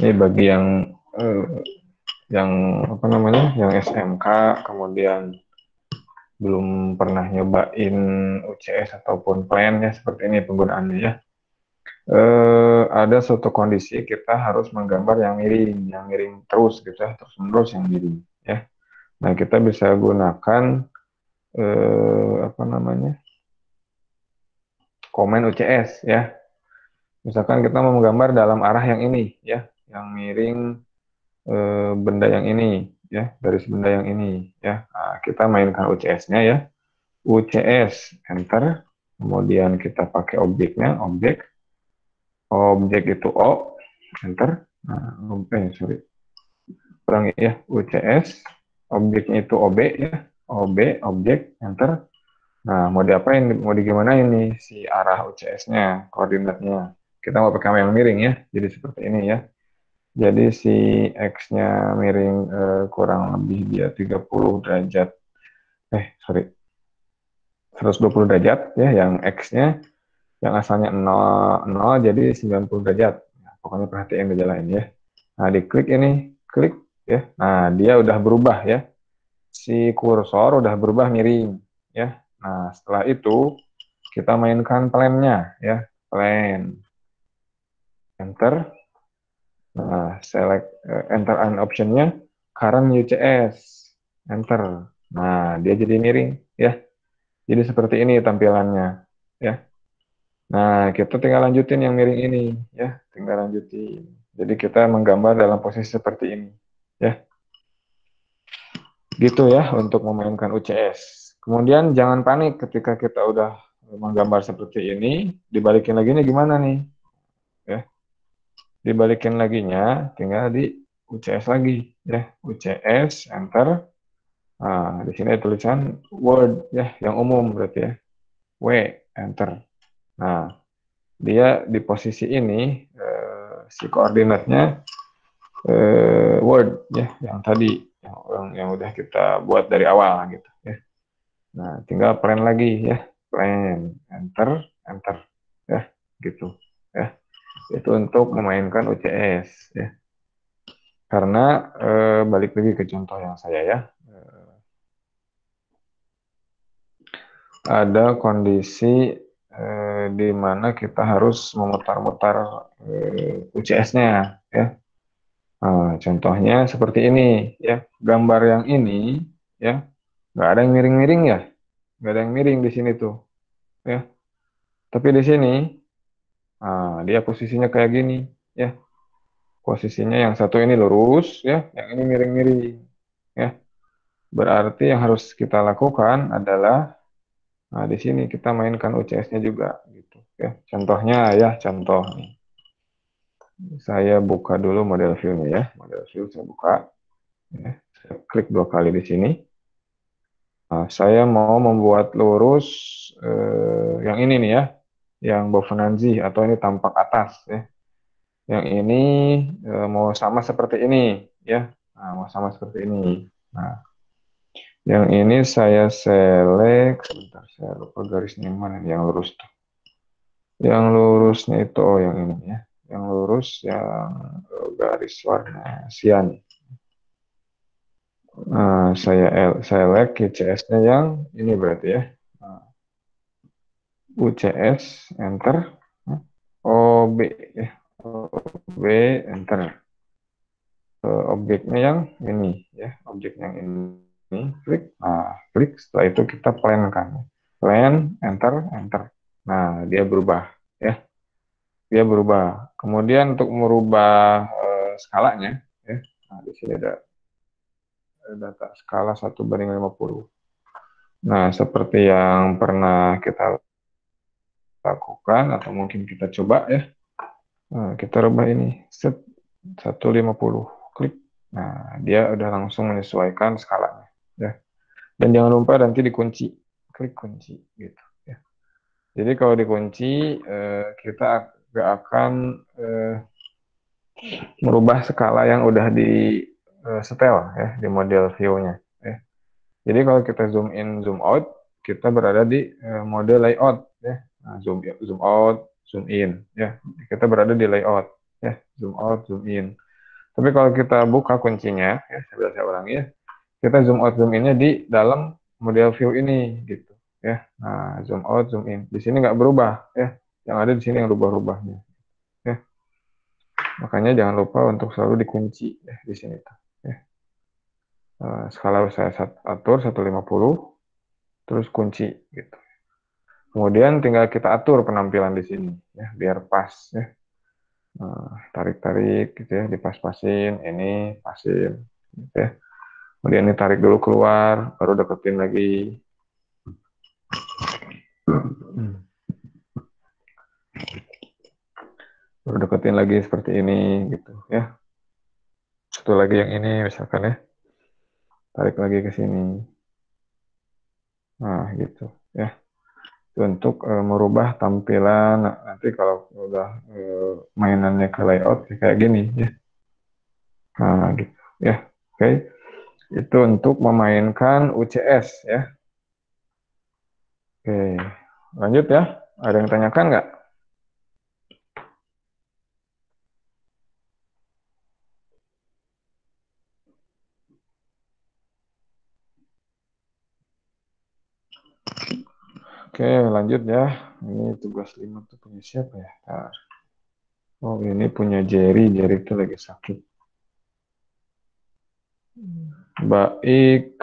Ini bagi eh, yang apa namanya, yang SMK, kemudian belum pernah nyobain UCS ataupun plan ya seperti ini penggunaannya ya. Ada suatu kondisi kita harus menggambar yang miring terus gitu ya, terus menerus yang miring ya. Nah kita bisa gunakan apa namanya, komen UCS ya. Misalkan kita mau menggambar dalam arah yang ini ya, yang miring, benda yang ini ya, garis benda yang ini ya. Nah, kita mainkan UCS-nya ya. UCS enter, kemudian kita pakai objeknya, objek itu O, enter. Nah, sorry, ulangi ya, UCS, objeknya itu OB ya, OB, objek, enter. Nah, mau diapain, mau digimana ini si arah UCS-nya, koordinatnya. Kita mau pakai yang miring ya, jadi seperti ini ya. Jadi si X-nya miring, kurang lebih dia 30 derajat, sorry, 120 derajat ya, yang X-nya, yang asalnya 0, 0 jadi 90 derajat. Nah, pokoknya perhatiin gejala ini ya. Nah, diklik ini, klik ya. Nah, dia udah berubah ya. Si kursor udah berubah miring ya. Nah, setelah itu kita mainkan plan-nya ya. Plan, enter. Nah, select, enter an option-nya current UCS. Enter. Nah, dia jadi miring ya. Jadi seperti ini tampilannya ya. Nah, kita tinggal lanjutin yang miring ini ya, tinggal lanjutin. Jadi kita menggambar dalam posisi seperti ini ya. Gitu ya untuk memainkan UCS. Kemudian jangan panik ketika kita udah menggambar seperti ini, dibalikin lagi nih gimana nih? Ya, dibalikin laginya tinggal di UCS lagi ya. UCS enter. Nah, di sini ada tulisan Word ya, yang umum berarti ya. W enter. Nah, dia di posisi ini, si koordinatnya, Word ya, yang tadi yang udah kita buat dari awal gitu ya. Nah, tinggal plan lagi ya, plan, enter, enter ya, gitu ya. Itu untuk memainkan UCS ya. Karena balik lagi ke contoh yang saya ya, ada kondisi di mana kita harus memutar-mutar UCS-nya ya. Nah, contohnya seperti ini ya, gambar yang ini ya, nggak ada yang miring-miring ya, nggak ada yang miring di sini tuh ya. Tapi di sini, nah, dia posisinya kayak gini ya, posisinya yang satu ini lurus ya, yang ini miring-miring ya. Berarti yang harus kita lakukan adalah, nah di sini kita mainkan UCS-nya juga gitu ya. Contohnya ya, contoh nih. Saya buka dulu model view-nya ya, model view saya buka ya. Saya klik dua kali di sini. Nah, saya mau membuat lurus, yang ini nih ya, yang Bovenanzi atau ini tampak atas ya. Yang ini mau sama seperti ini ya. Nah, mau sama seperti ini. Nah, yang ini saya select, sebentar saya lupa garisnya yang mana nih, yang lurus tuh. Yang lurusnya itu, oh yang ini ya. Yang lurus yang garis warna sian. Nah, saya select UCS-nya yang ini berarti ya. Nah, UCS, enter. OB ya. OB, enter. Objeknya yang ini ya. Objek yang ini. Klik. Nah, klik. Setelah itu kita plan kan. Plan, enter, enter. Nah, dia berubah ya. Dia berubah. Kemudian untuk merubah skalanya ya. Nah, di sini ada data skala 1:50. Nah, seperti yang pernah kita lakukan atau mungkin kita coba ya. Nah, kita rubah ini. Set 150. Klik. Nah, dia udah langsung menyesuaikan skalanya ya. Dan jangan lupa nanti dikunci. Klik kunci gitu ya. Jadi kalau dikunci, kita gak akan merubah skala yang udah di setel ya di model view-nya ya. Jadi kalau kita zoom in, zoom out, kita berada di mode layout ya. Nah, zoom out, zoom in ya. Kita berada di layout ya, zoom out, zoom in. Tapi kalau kita buka kuncinya, ya, saya ulangi ya, kita zoom out zoom innya di dalam model view ini gitu ya. Nah, zoom out zoom in. Di sini nggak berubah ya. Yang ada di sini yang rubah-rubahnya ya. Makanya jangan lupa untuk selalu dikunci ya di sini tuh ya. Skala saya atur 150 terus kunci gitu. Kemudian tinggal kita atur penampilan di sini ya biar pas ya. Tarik-tarik gitu ya, dipas-pasin, ini pasin gitu ya. Kemudian ini tarik dulu keluar, baru deketin lagi. Baru deketin lagi seperti ini gitu ya. Satu lagi yang ini misalkan ya, tarik lagi ke sini. Nah gitu ya. Untuk merubah tampilan nanti kalau udah mainannya ke layout kayak gini ya. Nah gitu ya. Oke. Itu untuk memainkan UCS ya. Oke. Lanjut ya. Ada yang tanyakan nggak? Oke, lanjut ya. Ini tugas 5 tuh punya siapa ya? Ntar. Oh, ini punya Jerry. Jerry itu lagi sakit. Baik.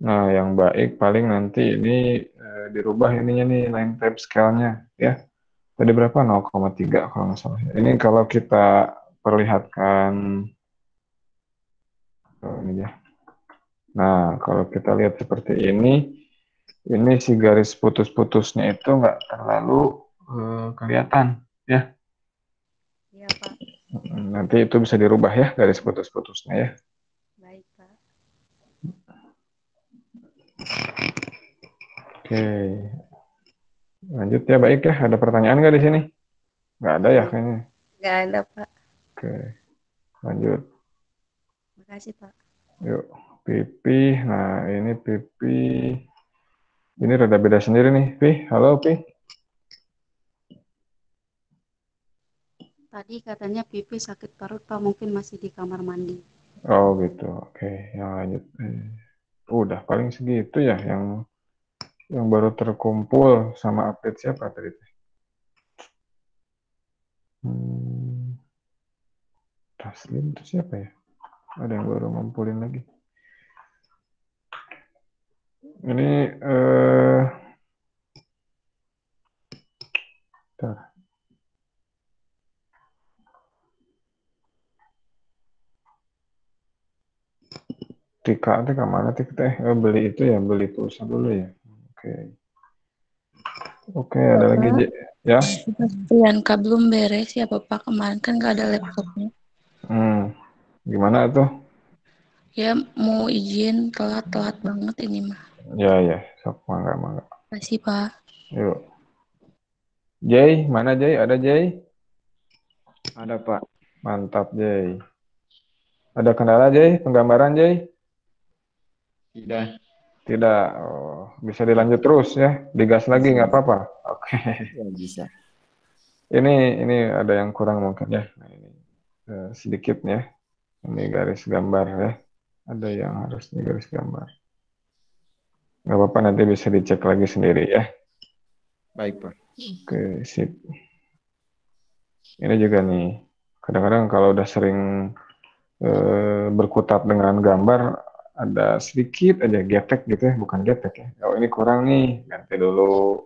Nah, yang baik paling nanti ini dirubah ininya nih, line type scale-nya ya. Tadi berapa? 0,3 kalau nggak salah. Ini kalau kita perlihatkan ini ya. Nah, kalau kita lihat seperti ini si garis putus-putusnya itu nggak terlalu kelihatan ya. Iya, Pak. Nanti itu bisa dirubah ya garis putus-putusnya ya. Baik, Pak. Oke, lanjut ya baik ya. Ada pertanyaan nggak di sini? Nggak ada ya kayaknya. Nggak ada, Pak. Oke, lanjut. Makasih, Pak. Yuk, pipi. Nah, ini pipi. Ini rada beda sendiri nih. Pi, halo Pi. Tadi katanya pipi sakit perut, Pak. Mungkin masih di kamar mandi. Oh gitu. Oke, yang lanjut. Udah paling segitu ya yang baru terkumpul sama update siapa tadi? Hmm, Taslim itu siapa ya? Ada yang baru ngumpulin lagi. Ini bentar. Tika mana Tika teh? Beli itu ya, beli pulsa dulu ya. Oke. Oke, ada lagi Bapak, ya. Priyanka belum beres ya Bapak, kemarin kan nggak ada laptopnya. Hmm, Gimana tuh? Ya mau izin telat-telat banget ini mah. Ya ya, sok mangga mangga. Kasih Pak. Yuk. Jay, mana Jay? Ada Jay? Ada Pak. Mantap Jay. Ada kendala Jay? Penggambaran Jay? Tidak. Tidak. Oh, bisa dilanjut terus ya. Digas lagi Bisa. nggak apa-apa. Oke. Ya bisa. Ini ada yang kurang mungkin ya. Nah, ini sedikit ya. Ini garis gambar ya. Ada yang harus di garis gambar. Nggak apa-apa nanti bisa dicek lagi sendiri ya. Baik Pak. Oke, sip. Ini juga nih. Kadang-kadang kalau udah sering berkutat dengan gambar, ada sedikit aja getek gitu ya. Bukan getek ya. Oh ini kurang nih. Ganti dulu.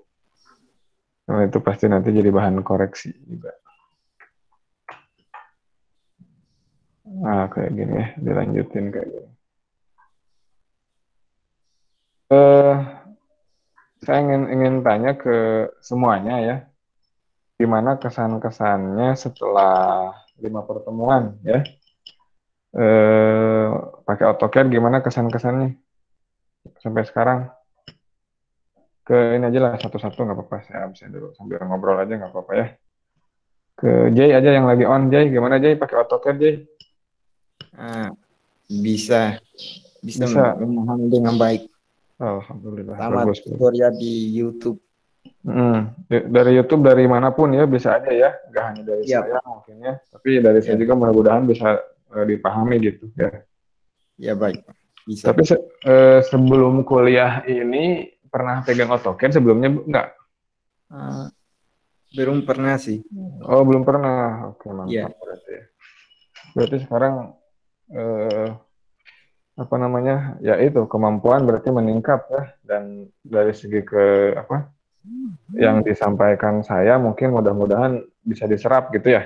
Nah, itu pasti nanti jadi bahan koreksi juga. Nah, kayak gini ya. Dilanjutin kayak gini. Saya ingin tanya ke semuanya ya, gimana kesan-kesannya setelah 5 pertemuan ya, eh, pakai AutoCAD gimana kesan-kesannya sampai sekarang? Ke ini aja lah satu-satu nggak apa-apa, saya bisa dulu sambil ngobrol aja nggak apa-apa ya. Ke Jay aja yang lagi on, Jay gimana Jay pakai AutoCAD Jay? Ah, bisa Bisa, memahami dengan baik. Alhamdulillah Tamat bagus bagus. tutorial di YouTube. Dari YouTube, dari manapun ya bisa aja ya, nggak hanya dari Iya, saya Pak. mungkin ya, tapi dari saya Ya, juga mudah-mudahan bisa dipahami gitu ya. ya baik, Pak. Bisa. Tapi sebelum kuliah ini pernah pegang AutoCAD sebelumnya nggak? Eh, belum pernah sih. Oh belum pernah, oke Ya, mantap berarti. Berarti sekarang eh, apa namanya ya itu kemampuan berarti meningkat ya, dan dari segi ke apa yang disampaikan saya mungkin mudah-mudahan bisa diserap gitu ya.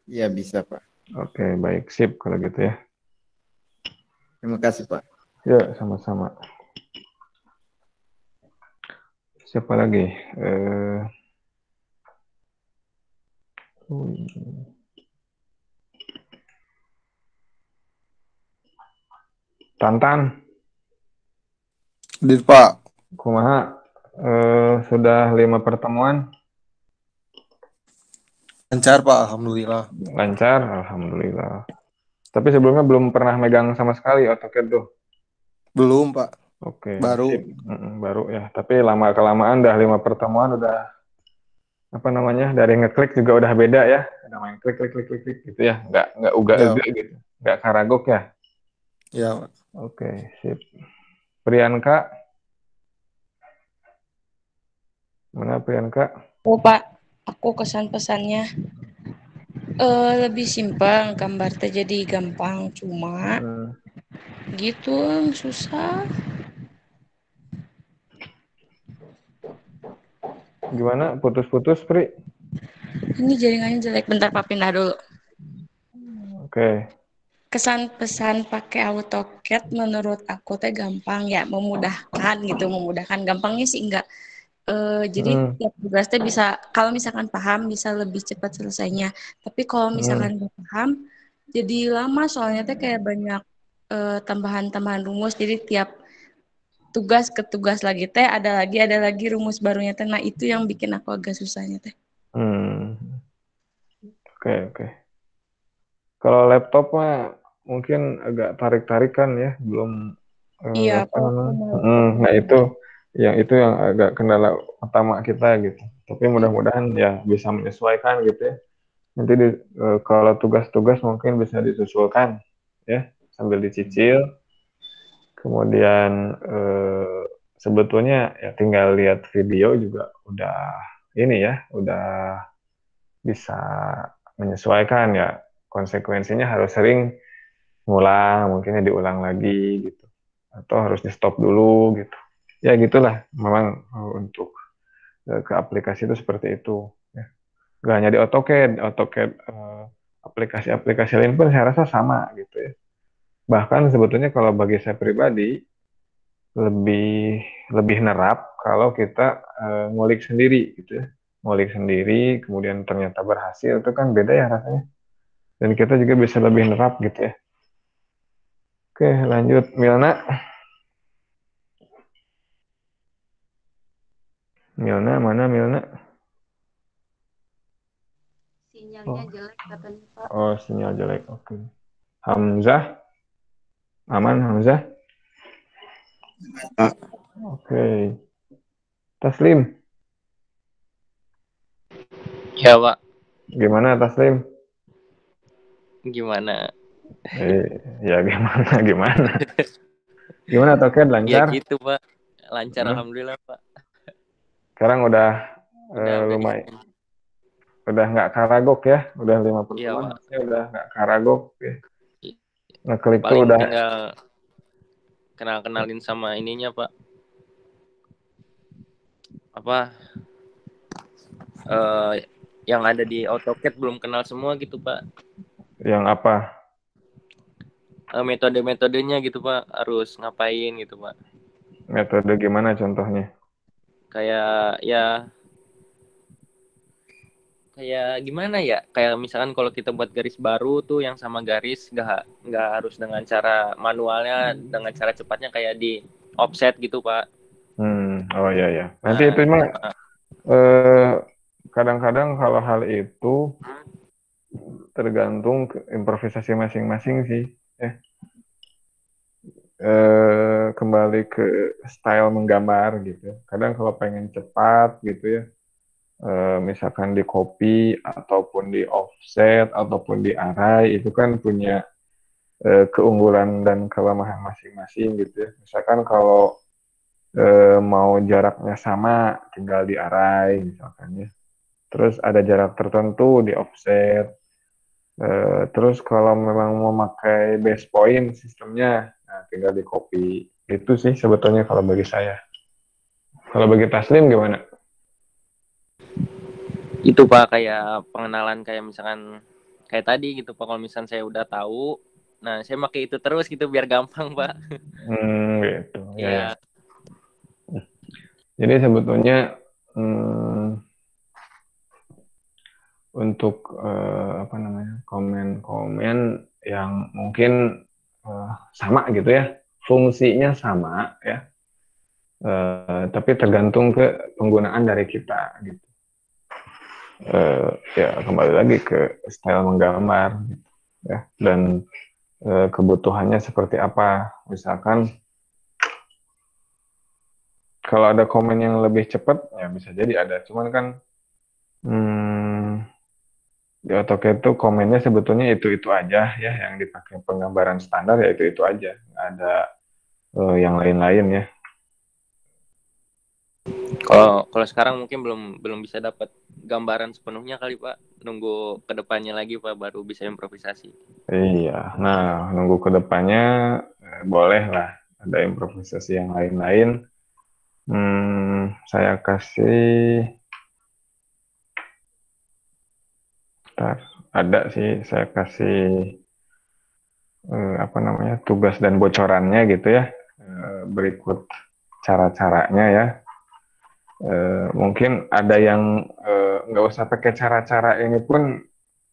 ya bisa, Pak. Oke baik sip kalau gitu ya. Terima kasih, Pak. Ya sama-sama. Siapa lagi? Eh, Tantan, Dit Pak, kumaha? Sudah 5 pertemuan lancar Pak, Alhamdulillah. lancar, alhamdulillah. Tapi sebelumnya belum pernah megang sama sekali AutoCAD tuh. Belum Pak, Oke, sip. baru. Baru ya. Tapi lama kelamaan dah 5 pertemuan udah apa namanya dari ngeklik juga udah beda ya. Udah main klik klik klik klik, klik gitu ya. Nggak Ya, uga-uga gitu. Nggak karagok ya. ya Pak. Oke, sip. Priyanka, mana Priyanka? Oh Pak, aku kesan pesannya lebih simpel, gambar teh jadi gampang, cuma Hmm, gitu susah. Gimana? Putus-putus, Pri? Ini jaringannya jelek, bentar Pak pindah dulu. Oke. Kesan pesan pakai AutoCAD menurut aku teh gampang ya, memudahkan gitu, memudahkan. Gampangnya sih enggak. Jadi Hmm, tiap tugas teh bisa, kalau misalkan paham bisa lebih cepat selesainya. Tapi kalau hmm, misalkan nggak paham, jadi lama soalnya teh kayak banyak tambahan-tambahan rumus. Jadi tiap tugas ke tugas lagi teh ada lagi rumus barunya teh. Nah itu yang bikin aku agak susahnya teh. hmm. Oke, oke. Kalau laptop mah mungkin agak tarik-tarikan ya, belum Iya, apa kalau aku namanya. malu Nah banget. itu yang agak kendala utama kita gitu. Tapi mudah-mudahan ya bisa menyesuaikan gitu ya. Nanti kalau tugas-tugas mungkin bisa disusulkan ya sambil dicicil. Kemudian sebetulnya ya tinggal lihat video juga udah ini ya, udah bisa menyesuaikan ya. Konsekuensinya harus sering ngulang, mungkinnya diulang lagi gitu. Atau harus di stop dulu gitu. Ya gitulah, memang untuk ke aplikasi itu seperti itu. Ya. Gak hanya di AutoCAD, AutoCAD aplikasi-aplikasi lain pun saya rasa sama gitu ya. Bahkan sebetulnya kalau bagi saya pribadi lebih lebih nerap kalau kita ngulik sendiri gitu ya. Ngulik sendiri, kemudian ternyata berhasil itu kan beda ya rasanya. Dan kita juga bisa lebih nerap gitu ya. Oke, lanjut Milna. Milna mana Milna? Sinyalnya Oh, jelek katanya Pak. oh sinyal jelek. Oke. Hamzah, aman Hamzah? Pak. Oke. Taslim, Ya Pak, gimana Taslim? gimana? Eh, ya gimana gimana? Gimana Toket Ya lancar? gitu Pak, lancar Hah? Alhamdulillah Pak. Sekarang udah Udah lumayan, bisa. udah nggak karagok ya, udah 5 Iya pertemuan, Pak, maksudnya udah nggak karagok ya. Ngeklik tuh paling udah, tinggal kenalin sama ininya Pak. Apa eh yang ada di AutoCAD belum kenal semua gitu Pak. yang apa? Metode-metodenya gitu Pak, harus ngapain gitu Pak. Metode gimana contohnya? Kayak kayak gimana ya? Kayak misalkan kalau kita buat garis baru tuh yang sama garis nggak harus dengan cara manualnya, dengan cara cepatnya kayak di offset gitu Pak. Oh ya ya. Nanti itu Nah, mah sama eh, kadang-kadang kalau hal itu tergantung ke improvisasi masing-masing sih. Ya. kembali ke style menggambar gitu. Kadang kalau pengen cepat gitu ya, misalkan di copy ataupun di offset ataupun di array itu kan punya keunggulan dan kelemahan masing-masing gitu ya. Misalkan kalau mau jaraknya sama tinggal di array misalkan ya. Terus ada jarak tertentu di offset. Terus kalau memang mau pakai base point sistemnya, nah tinggal di copy. Itu sih sebetulnya kalau bagi saya. Kalau bagi Taslim gimana? Itu Pak kayak pengenalan kayak misalkan kayak tadi gitu Pak, kalau misalkan saya udah tahu, nah saya pakai itu terus gitu biar gampang Pak. Gitu. Ya, ya. Iya. Jadi sebetulnya untuk apa namanya komen-komen yang mungkin sama gitu ya, fungsinya sama ya, tapi tergantung ke penggunaan dari kita gitu. Ya kembali lagi ke style menggambar gitu, ya, dan kebutuhannya seperti apa. Misalkan kalau ada komen yang lebih cepat ya bisa jadi ada, cuman kan di AutoCAD itu komennya sebetulnya itu aja ya, yang dipakai penggambaran standar ya itu aja, nggak ada yang lain-lain ya. Kalau sekarang mungkin belum bisa dapat gambaran sepenuhnya kali Pak. Nunggu kedepannya lagi Pak baru bisa improvisasi. Iya, nah nunggu ke depannya boleh lah ada improvisasi yang lain-lain. Saya kasih, ada sih saya kasih apa namanya tugas dan bocorannya gitu ya. Berikut cara-caranya ya. Mungkin ada yang nggak usah pakai cara-cara ini pun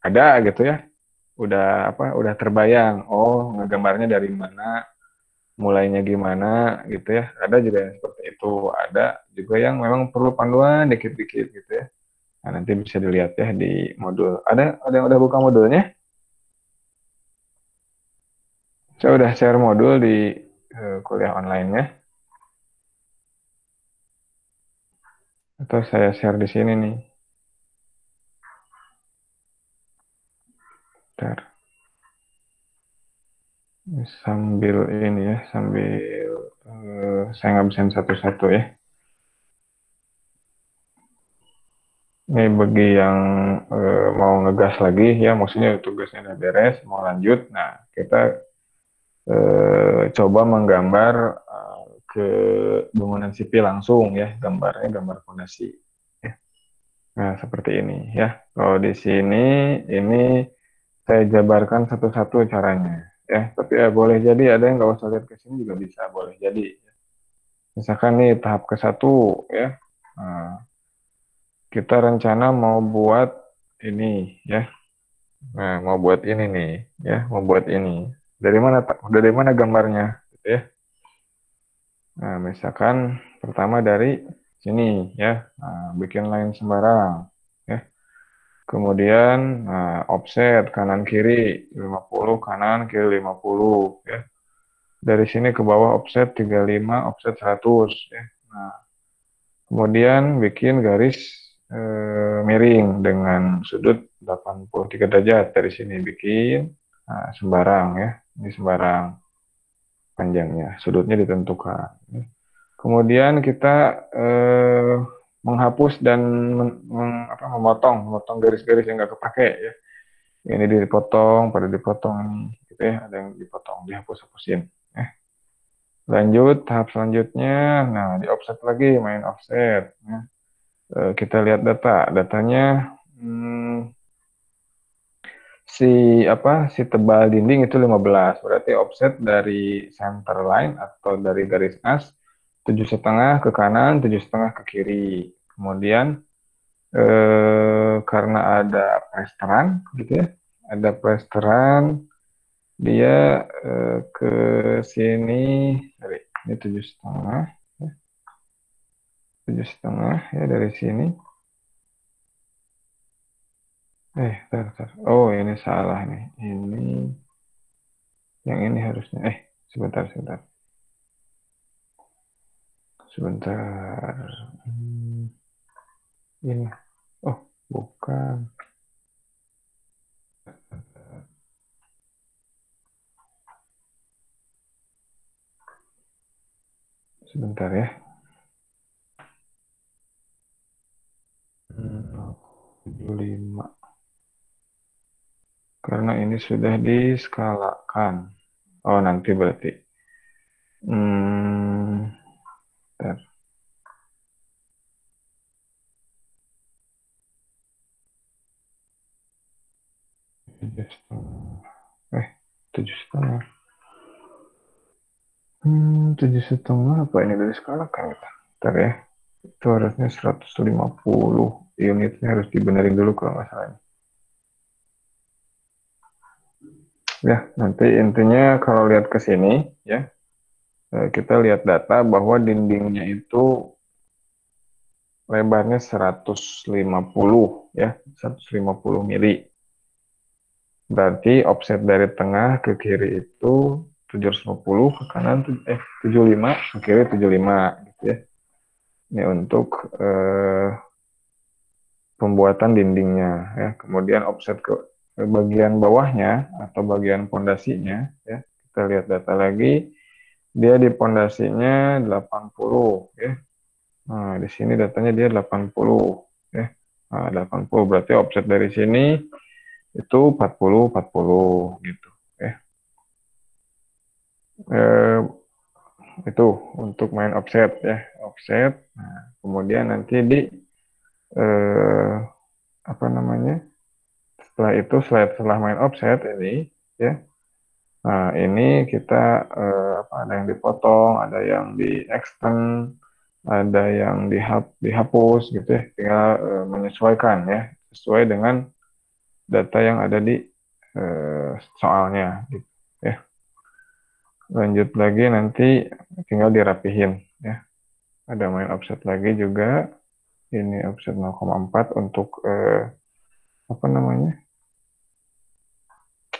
ada gitu ya. Udah terbayang. Oh, ngegambarnya dari mana, mulainya gimana gitu ya. Ada juga yang seperti itu. Ada juga yang memang perlu panduan dikit-dikit gitu ya. Nah, nanti bisa dilihat ya di modul. Ada yang udah buka modulnya? Saya udah share modul di kuliah online-nya. Atau saya share di sini nih. Bentar. Sambil ini ya, sambil saya ngabisin satu-satu ya. Ini bagi yang mau ngegas lagi ya, maksudnya tugasnya udah beres, mau lanjut. Nah, kita coba menggambar ke bangunan sipil langsung ya, gambarnya gambar fondasi. Ya. Nah, seperti ini ya. Kalau di sini, ini saya jabarkan satu-satu caranya. Ya, tapi ya boleh jadi ada yang nggak usah lihat ke sini juga bisa, boleh jadi. Misalkan nih tahap ke-1 ya. Nah, kita rencana mau buat ini ya. Nah, mau buat ini nih ya, mau buat ini. Dari mana gambarnya gitu ya. Nah, misalkan pertama dari sini ya. Nah, bikin line sembarang ya. Kemudian offset kanan kiri 50, kanan kiri 50 ya. Dari sini ke bawah offset 35, offset 100 ya. Nah, kemudian bikin garis miring dengan sudut 83 derajat. Dari sini bikin sembarang ya. Ini sembarang panjangnya. Sudutnya ditentukan. Ya. Kemudian kita menghapus dan memotong garis-garis yang nggak kepake ya. Ini dipotong, pada dipotong ini, gitu ya. Ada yang dipotong, dihapus-hapusin. Ya. Lanjut tahap selanjutnya, nah di offset lagi, main offset. Ya. Kita lihat datanya si tebal dinding itu 15, berarti offset dari center line atau dari garis as 7,5 ke kanan, 7,5 ke kiri. Kemudian karena ada plesteran gitu ya, ada plesteran dia ke sini, ini 7,5 ya, 7,5 ya dari sini. Bentar. Oh, ini salah nih. Yang ini harusnya. Sebentar. Sebentar. Ini. Oh, bukan. Sebentar ya. 75. Karena ini sudah diskalakan. Oh, nanti berarti. Bentar. Tujuh setengah. 7,5 apa ini dari skalakan kita? Bentar ya. Itu harusnya 150 unitnya, harus dibenerin dulu kalau nggak salah. Ya, nanti intinya kalau lihat ke sini ya, kita lihat data bahwa dindingnya itu lebarnya 150 ya, 150 mili. Berarti offset dari tengah ke kiri itu 750, ke kanan 75, ke kiri 75 gitu ya. Ini untuk pembuatan dindingnya ya. Kemudian offset ke bagian bawahnya atau bagian pondasinya ya. Kita lihat data lagi, dia di pondasinya 80 ya. Nah, di sini datanya dia 80 ya. Nah, 80 berarti offset dari sini itu 40 gitu ya. Itu untuk main offset ya, offset. Nah, kemudian nanti di apa namanya, setelah itu setelah main offset ini ya, nah ini kita ada yang dipotong, ada yang di extend, ada yang dihapus gitu ya, tinggal menyesuaikan ya sesuai dengan data yang ada di soalnya gitu ya. Lanjut lagi nanti tinggal dirapihin ya. Ada main offset lagi juga, ini offset 0,4 untuk apa namanya,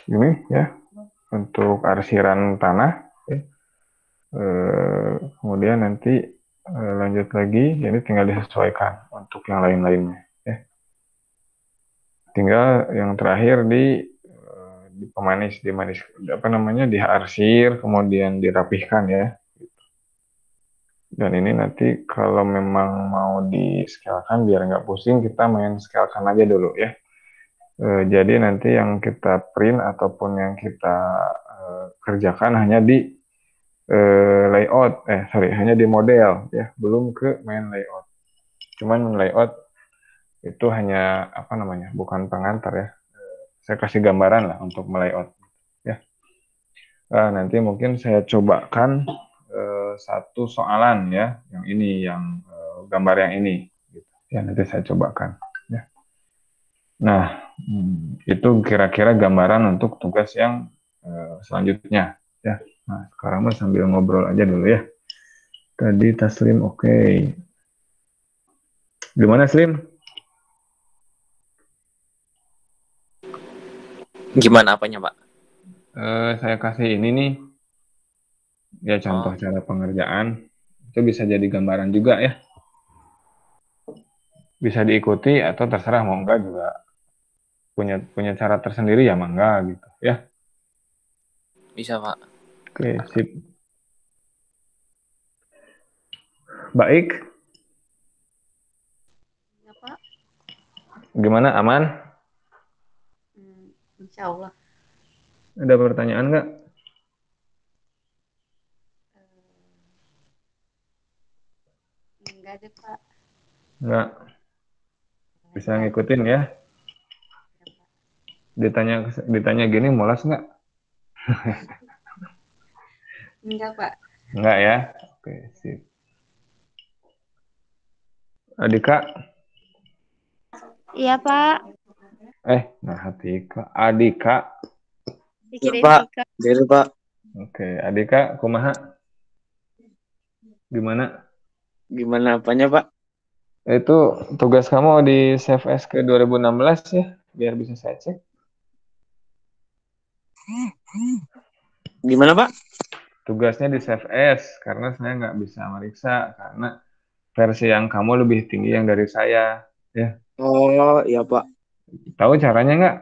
ini ya, untuk arsiran tanah ya. Kemudian nanti lanjut lagi, ini tinggal disesuaikan untuk yang lain-lainnya ya. Tinggal yang terakhir di pemanis, dimanis apa namanya, diarsir kemudian dirapihkan ya. Dan ini nanti kalau memang mau di-scalekan biar nggak pusing, kita main scalekan aja dulu ya. Jadi nanti yang kita print ataupun yang kita kerjakan hanya di layout, hanya di model ya, belum ke main layout. Cuman layout itu hanya apa namanya, bukan pengantar ya. Saya kasih gambaran lah untuk melayout ya. Nanti mungkin saya cobakan satu soalan ya, yang ini, yang gambar yang ini gitu. Ya, nanti saya cobakan ya. Nah, itu kira-kira gambaran untuk tugas yang selanjutnya ya. Nah, sekarang mah sambil ngobrol aja dulu ya. Tadi Taslim oke. Gimana Slim? Gimana apanya, Pak? Saya kasih ini nih. Ya, contoh cara pengerjaan. Itu bisa jadi gambaran juga ya. Bisa diikuti atau terserah mau enggak juga. Punya cara tersendiri ya mangga gitu ya. Bisa, Pak. Oke, sip. Baik. Ya, Pak. Gimana, aman? Insya Allah. Ada pertanyaan nggak? Enggak deh, Pak. Nggak. Bisa ngikutin ya. Ditanya gini mulas nggak? Enggak, Pak. Nggak ya. Oke, sip. Adika? Iya, Pak. Nah, Adika. Adika. Pikirin Pak. Tika. Jadi Pak. Oke, Adika, kumaha? Gimana? Gimana apanya Pak? Itu tugas kamu di Save as ke 2016 ya, biar bisa saya cek. Gimana Pak? tugasnya di save as karena saya nggak bisa meriksa karena versi yang kamu lebih tinggi yang dari saya. Ya, Oh, iya Pak. tahu caranya nggak?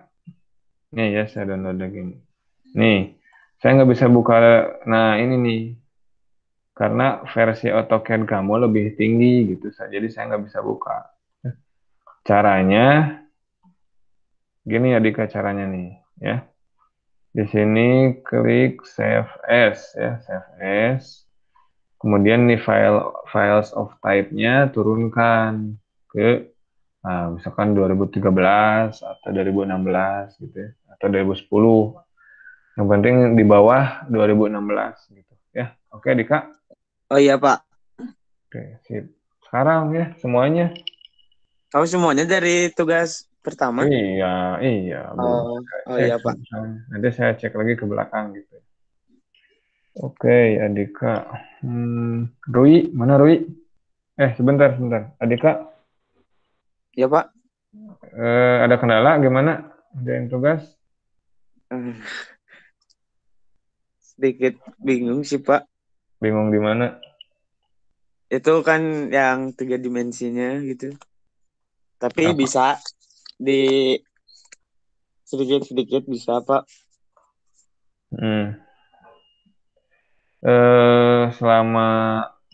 Nih ya, saya download lagi nih. Nih, saya nggak bisa buka. Nah, ini nih. Karena versi AutoCAD kamu lebih tinggi gitu. Jadi saya nggak bisa buka. Caranya, gini ya Dika caranya nih. Ya. Di sini klik Save As. Ya, Save As. Kemudian nih files of type-nya turunkan ke misalkan 2013 atau 2016 gitu ya. Atau 2010. Yang penting di bawah 2016 gitu ya. Oke Dika. Oh iya Pak. Oke, sip. Sekarang ya semuanya. Tahu semuanya dari tugas pertama? Iya, belum Oh, saya oh cek iya Pak. misalnya. Nanti saya cek lagi ke belakang gitu. Oke, Adika. Rui, mana Rui? Sebentar. Adika, Ya Pak. ada kendala gimana? Ada yang tugas? Hmm, sedikit bingung sih Pak. Bingung di mana? Itu kan yang 3 dimensinya gitu. Tapi Apa? bisa di sedikit-sedikit bisa Pak. Hmm. Selama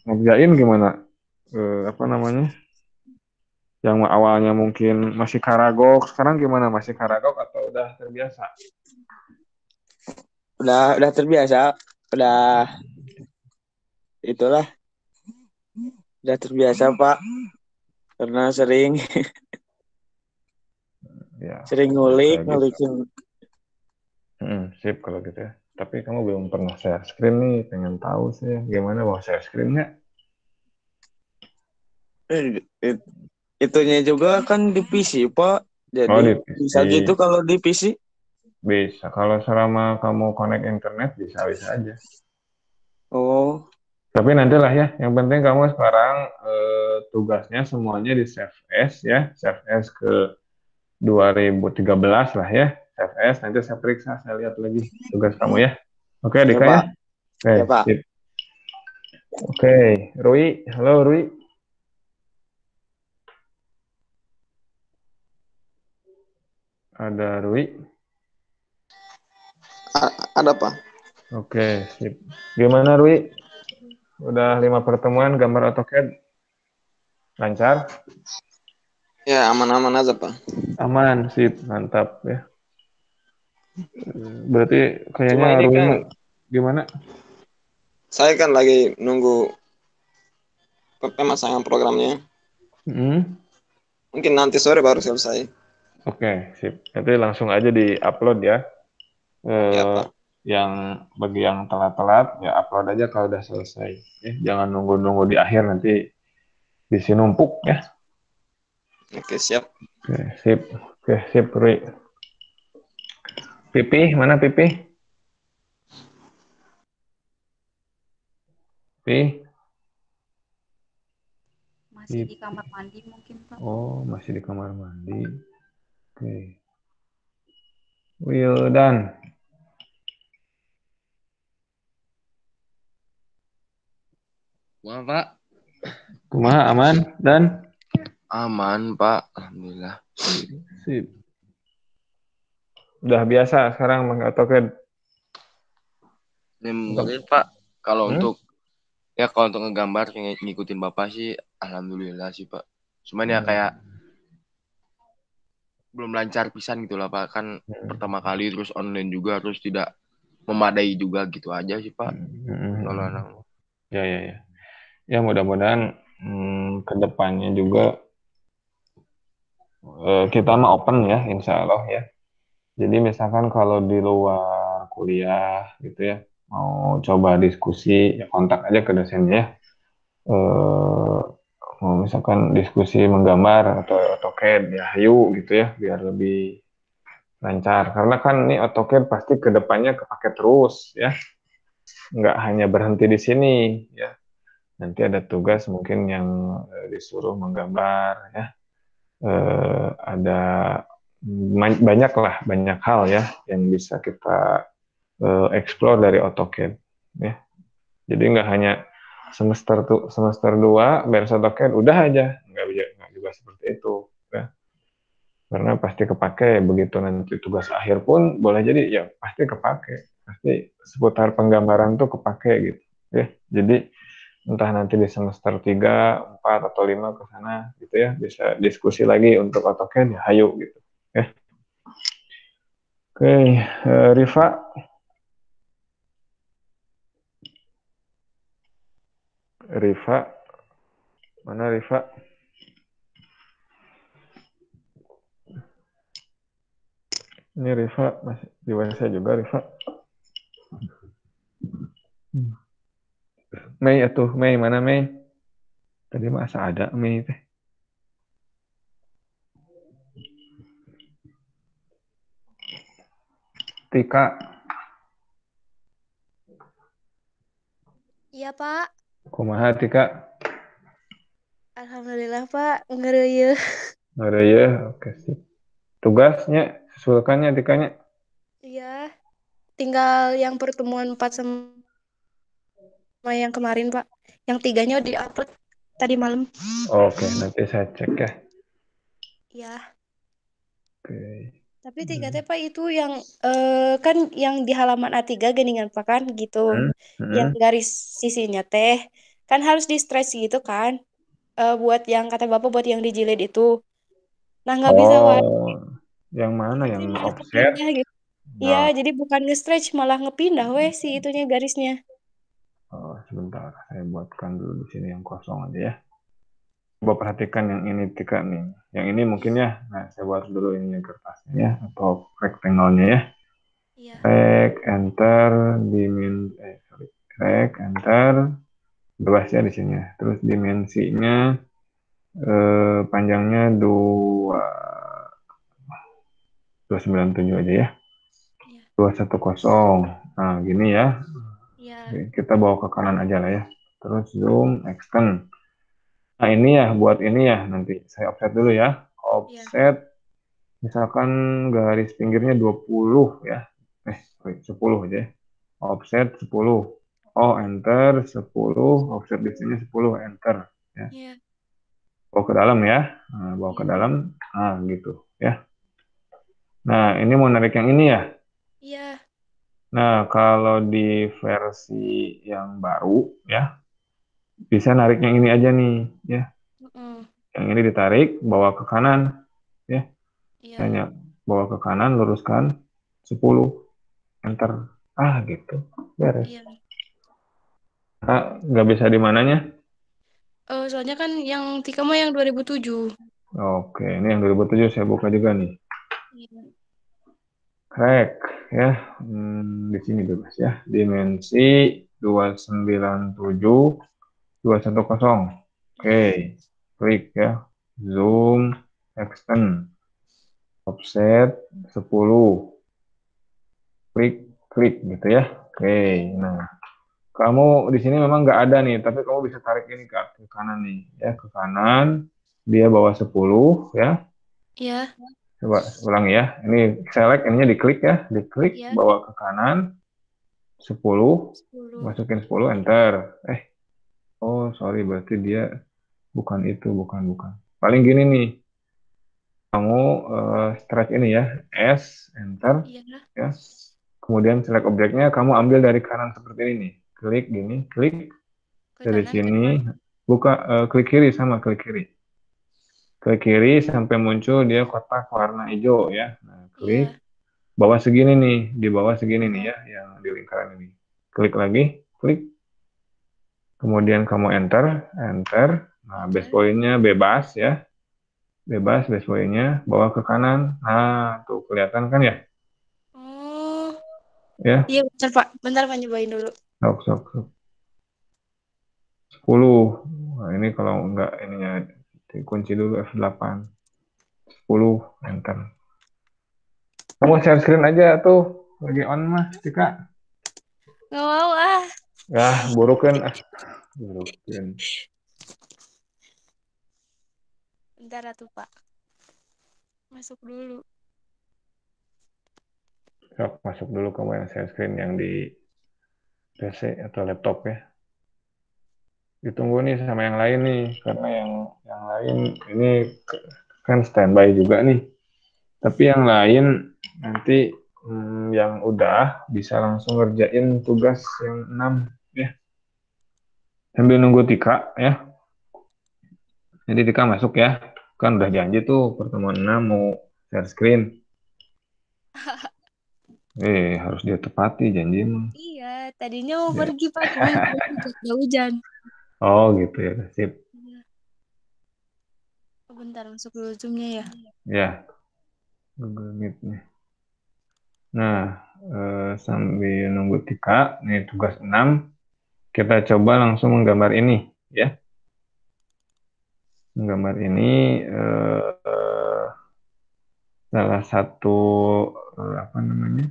ngerjain gimana? Apa namanya? Yang awalnya mungkin masih karagok, sekarang gimana? Masih karagok atau udah terbiasa? Udah terbiasa. Udah itulah. Udah terbiasa Pak. Karena sering Ya, ngulik, kayak gitu. ngulikin. Sip kalau gitu ya. Tapi kamu belum pernah share screen nih, pengen tahu sih gimana mau share screen nggak? Itunya juga kan di PC Pak. Oh, di Jadi PC. bisa gitu kalau di PC. Bisa. Kalau selama kamu connect internet bisa aja. Oh, Tapi nantilah ya. Yang penting kamu sekarang tugasnya semuanya di save as ya. Save as ke 2013 lah ya. Save as nanti saya periksa, saya lihat lagi tugas kamu ya. Oke, ya Dika ya. Pak. Oke, Ya Pak. sip. Oke, Rui. Halo, Rui. Ada Rui. Ada Pak. Oke, sip. Gimana Rui? Udah 5 pertemuan gambar AutoCAD? Lancar? Ya aman-aman aja Pak. Aman, sip. Mantap ya. Berarti Cuma kayaknya ini Rui kan gimana? saya kan lagi nunggu pemasangan programnya. Mungkin nanti sore baru selesai. Oke, sip. Nanti langsung aja di-upload ya. Ya Pak. Yang bagi yang telat-telat, ya upload aja kalau udah selesai. Jangan nunggu-nunggu di akhir, nanti bisi numpuk ya. Oke, siap. Oke, sip, Rui. Pipi, mana Pipi? Pipi? Masih di kamar mandi mungkin Pak. Oh, masih di kamar mandi. Oke. Wildan. Wah, Pak. Kumaha aman dan Aman, Pak. Alhamdulillah. sip. Udah biasa sekarang pakai AutoCAD. Mungkin Pak, kalau untuk ngegambar ngikutin Bapak sih alhamdulillah sih, Pak. Cuman ya kayak belum lancar pisan gitu lah, Pak. Kan pertama kali terus online juga terus tidak memadai juga gitu aja sih, Pak. Ya. Ya mudah-mudahan ke depannya juga kita mah open ya, insya Allah ya. Jadi misalkan kalau di luar kuliah gitu ya, mau coba diskusi, ya kontak aja ke dosennya ya. Mau misalkan diskusi menggambar atau AutoCAD, ya ayo gitu ya, biar lebih lancar. Karena kan ini AutoCAD pasti ke depannya kepake terus ya. Nggak hanya berhenti di sini ya. Nanti ada tugas mungkin yang disuruh menggambar ya. Ada banyak hal ya yang bisa kita explore dari AutoCAD ya. Jadi nggak hanya semester 2 beres AutoCAD udah aja, nggak juga seperti itu ya. Karena pasti kepake begitu nanti tugas akhir pun boleh jadi ya pasti kepake, pasti seputar penggambaran tuh kepake gitu ya. Jadi entah nanti di semester 3, 4 atau 5 ke sana gitu ya, bisa diskusi lagi untuk AutoCAD ya hayu gitu ya. Oke, Rifa. Rifa, mana Rifa? Ini Rifa masih di WC juga Rifa. Mei atuh, Mei mana Mei? Tadi masa ada Mei teh. Tika, Iya, Pak. kumaha Tika? Alhamdulillah, Pak. Ngereuyeun. Ada ya, oke sip. Tugasnya, susulkannya Tikanya. Iya. Tinggal yang pertemuan 4 sama yang kemarin, Pak. Yang 3-nya di-upload tadi malam. Oke, nanti saya cek ya. Iya. Oke. Tapi 3 teh, Pak, itu yang kan yang di halaman A3 geningan, Pak, kan gitu. Yang garis sisinya teh kan harus di stretch gitu kan. Buat yang kata Bapak buat yang dijilid itu. Nah, nggak bisa, Wak. Oh, yang mana? Jadi Yang malah offset? kepindah gitu. Iya, Nah, jadi bukan nge-stretch malah ngepindah weh si itunya garisnya. sebentar, saya buatkan dulu di sini yang kosong aja ya. Coba perhatikan yang ini Tika nih. Yang ini mungkin ya. Nah, saya buat dulu ini kertasnya ya, atau rectangle-nya ya. Iya. Rek, enter, rek, enter, bebas ya di sini ya. Terus dimensinya panjangnya 297 aja ya. Iya. 210. Nah, gini ya. Iya. Kita bawa ke kanan aja lah ya. Terus zoom, extend. Nah, ini ya, buat ini ya. Nanti saya offset dulu ya. Offset, misalkan garis pinggirnya 20 ya. 10 aja ya. Offset 10. Oh, enter 10. Offset di sini 10, enter. Ya. Iya. Bawa ke dalam ya. Nah, bawa ke dalam. Nah, gitu ya. Nah, ini mau narik yang ini ya. Iya. Nah, kalau di versi yang baru ya, bisa narik yang ini aja nih ya. Yang ini ditarik, bawa ke kanan ya. Iya. Hanya bawa ke kanan, luruskan 10, enter. Ah, gitu. Beres. Iya. Nah, nggak bisa di mananya? Soalnya kan yang Tika mah yang 2007. Oke, ini yang 2007 saya buka juga nih. Iya. Crack ya. Di sini bebas ya. Dimensi 297 210. Oke. Klik ya. Zoom, extend. Offset 10. Klik gitu ya. Oke. Nah, kamu di sini memang nggak ada nih, tapi kamu bisa tarik ini ke kanan nih ya, ke kanan. Dia bawa 10 ya. Iya. Coba ulang ya. Ini select, ininya diklik ya, diklik, bawa ke kanan 10, masukin 10, enter. Oh sorry, berarti dia bukan itu, bukan. Paling gini nih, kamu stretch ini ya, S, enter, ya. Kemudian select objeknya, kamu ambil dari kanan seperti ini nih, klik gini, klik dari sini, buka, klik kiri sama klik kiri. Klik kiri sampai muncul dia kotak warna hijau ya. Nah, klik. Bawah segini nih, di bawah segini nih ya, yang di lingkaran ini. Klik lagi, klik. Kemudian kamu enter. Nah, base point-nya bebas ya. Bebas base point-nya, bawa ke kanan. Nah, tuh kelihatan kan ya? Oh. Ya. Iya, bentar Pak. Bentar Pak nyobain dulu. Sok. 10. Nah, ini kalau enggak ininya dikunci dulu F8. 10, enter. Kamu share screen aja tuh, lagi on mah, Tika. Nggak mau ah. Ya, burukan. Burukan. Bentar atuh Pak. Masuk dulu. Sok, masuk dulu kamu yang share screen yang di PC atau laptop ya. ditunggu nih sama yang lain nih, karena yang lain ini kan standby juga nih. Tapi yang lain nanti yang udah bisa langsung ngerjain tugas yang 6 ya. Sambil nunggu Tika ya. Jadi Tika masuk ya. Kan udah janji tuh pertemuan 6 mau share screen. Harus dia tepati janjimu. Iya, tadinya mau Ya. pergi Pak, cuman udah hujan. Oh gitu ya, sip. Iya. Oh, bentar masuk dulu Zoom-nya ya. Ya, Google Meet nih. Nah, sambil nunggu Tika, nih tugas 6, kita coba langsung menggambar ini ya. Menggambar ini salah satu apa namanya?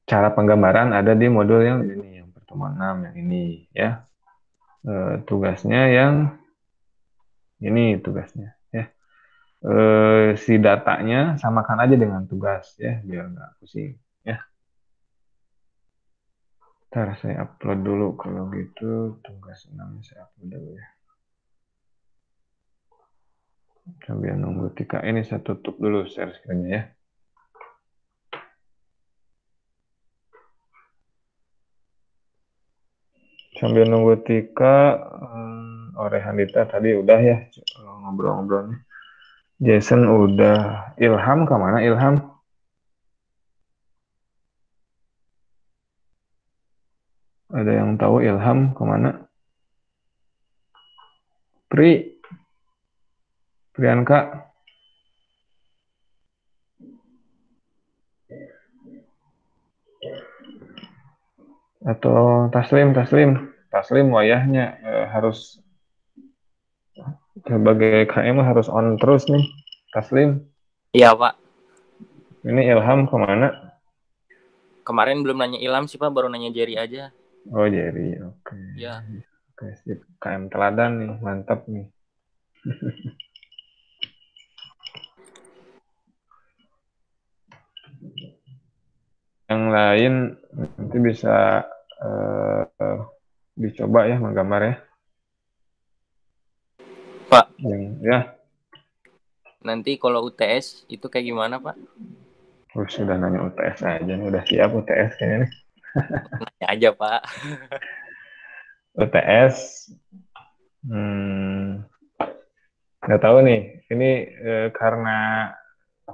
Cara penggambaran ada di modul yang ini, yang pertemuan 6 yang ini ya. Tugasnya yang ini tugasnya ya. Si datanya samakan aja dengan tugas ya, biar nggak pusing ya. Ntar saya upload dulu kalau gitu, tugas 6 saya upload dulu ya. Sambil nunggu Tika ini saya tutup dulu share screen-nya ya. Sambil nunggu Tika, Rehandita tadi udah ya ngobrol-ngobrolnya. Jason udah. Ilham kemana Ilham? Ada yang tahu Ilham kemana? Priyanka? Atau Taslim wayahnya harus sebagai KM harus on terus nih. Taslim. Iya Pak. Ini Ilham kemana? Kemarin belum nanya Ilham sih Pak, baru nanya Jerry aja. Oh Jerry, oke. Ya. Oke, sip. KM teladan nih, mantap nih. Yang lain nanti bisa dicoba ya menggambar ya. Pak. Ya. Nanti kalau UTS itu kayak gimana Pak? Sudah nanya UTS aja nih, udah siap UTS kayaknya nih. Nanya aja Pak. UTS, nggak tahu nih. Ini karena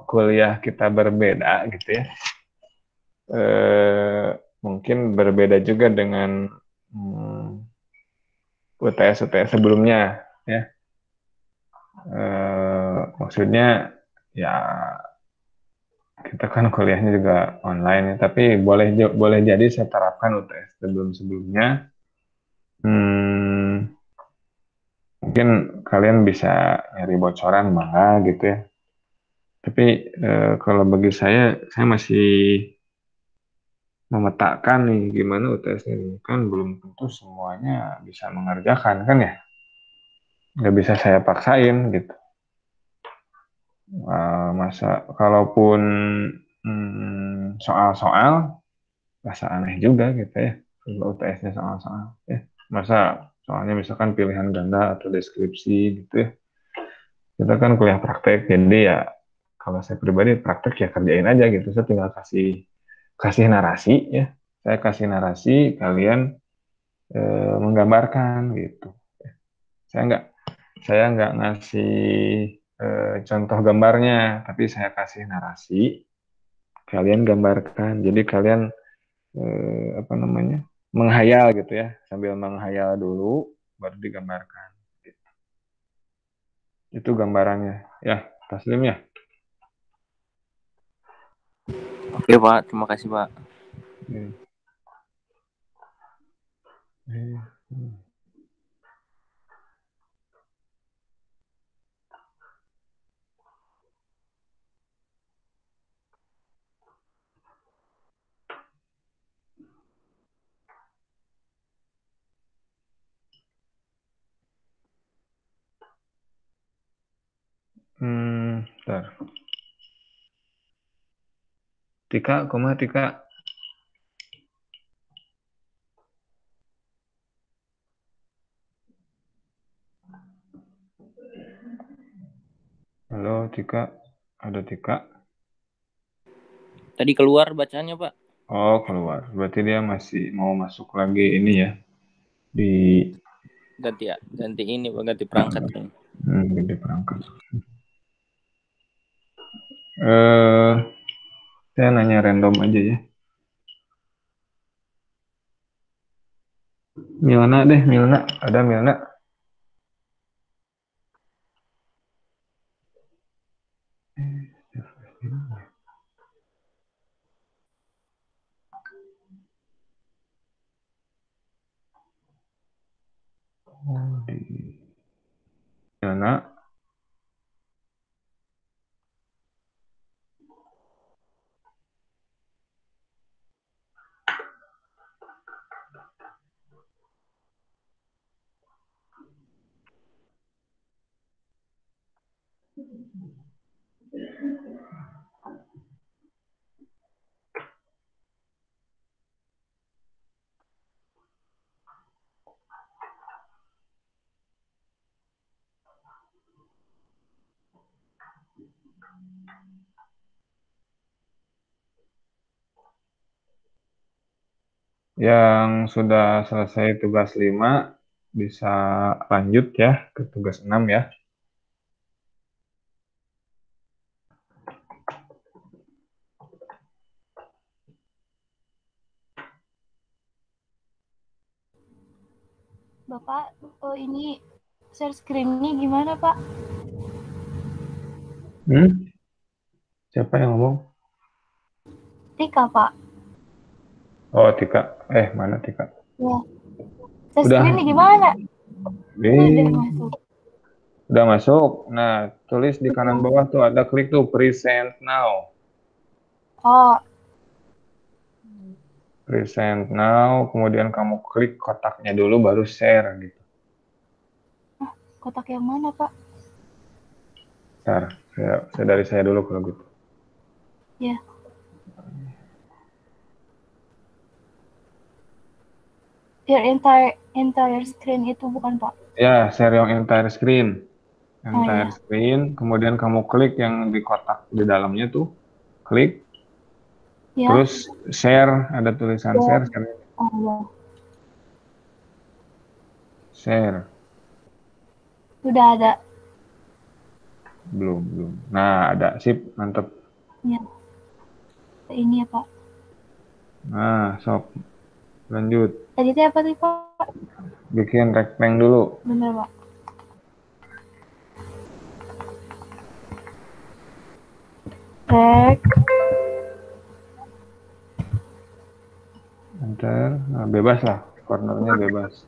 kuliah kita berbeda gitu ya. Mungkin berbeda juga dengan UTS sebelumnya ya. Maksudnya ya kita kan kuliahnya juga online ya, tapi boleh jadi saya terapkan UTS sebelumnya. Mungkin kalian bisa nyari bocoran mangga gitu ya. Tapi kalau bagi saya masih memetakan nih gimana UTS ini, kan belum tentu semuanya bisa mengerjakan kan ya. Nggak bisa saya paksain gitu. Masa kalaupun soal-soal rasa aneh juga gitu ya. Kalau UTS-nya soal-soal ya. Masa soalnya misalkan pilihan ganda atau deskripsi gitu ya. Kita kan kuliah praktek, jadi ya kalau saya pribadi praktek ya kerjain aja gitu. Saya tinggal kasih narasi ya. Saya kasih narasi, kalian menggambarkan gitu. Saya nggak ngasih contoh gambarnya, tapi saya kasih narasi, kalian gambarkan. Jadi kalian apa namanya, menghayal gitu ya, sambil menghayal dulu, baru digambarkan. Itu gambarannya, ya, Taslim ya. Oke Pak, terima kasih Pak. Bentar. Tika, kumaha Tika? Tika. Ada Tika. Tadi keluar bacaannya, Pak. Oh, keluar. Berarti dia masih mau masuk lagi ini ya. Di Ganti ini, Pak, ganti perangkat. ganti perangkat. Saya nanya random aja ya. Milna deh, Milna. Ada Milna? Oh, di Milna. Yang sudah selesai tugas 5 bisa lanjut ya ke tugas 6 ya. Bapak, ini share screen-nya gimana, Pak? Siapa yang ngomong? Tika, Pak. Oh, Tika. Mana Tika? Ya. Share Udah. screen-nya gimana? Udah masuk. Udah masuk. Nah, tulis di kanan bawah tuh ada klik tuh present now. Oh. Present now, kemudian kamu klik kotaknya dulu baru share gitu. Kotak yang mana, Pak? Bentar, dari saya dulu kalau gitu. Ya. Your entire screen itu bukan, Pak? Ya, share yang entire screen. Entire screen, kemudian kamu klik yang di kotak di dalamnya tuh, klik. Ya. Terus share, ada tulisan share. Oh, ya. Share. Udah ada. Belum. Nah, ada, sip, mantep. Ya. Ini ya, Pak. Nah, sok. Lanjut. Tadi itu apa sih, Pak? Bikin rectangle dulu. Bener, Pak. Enter, nah, bebas lah, cornernya bebas.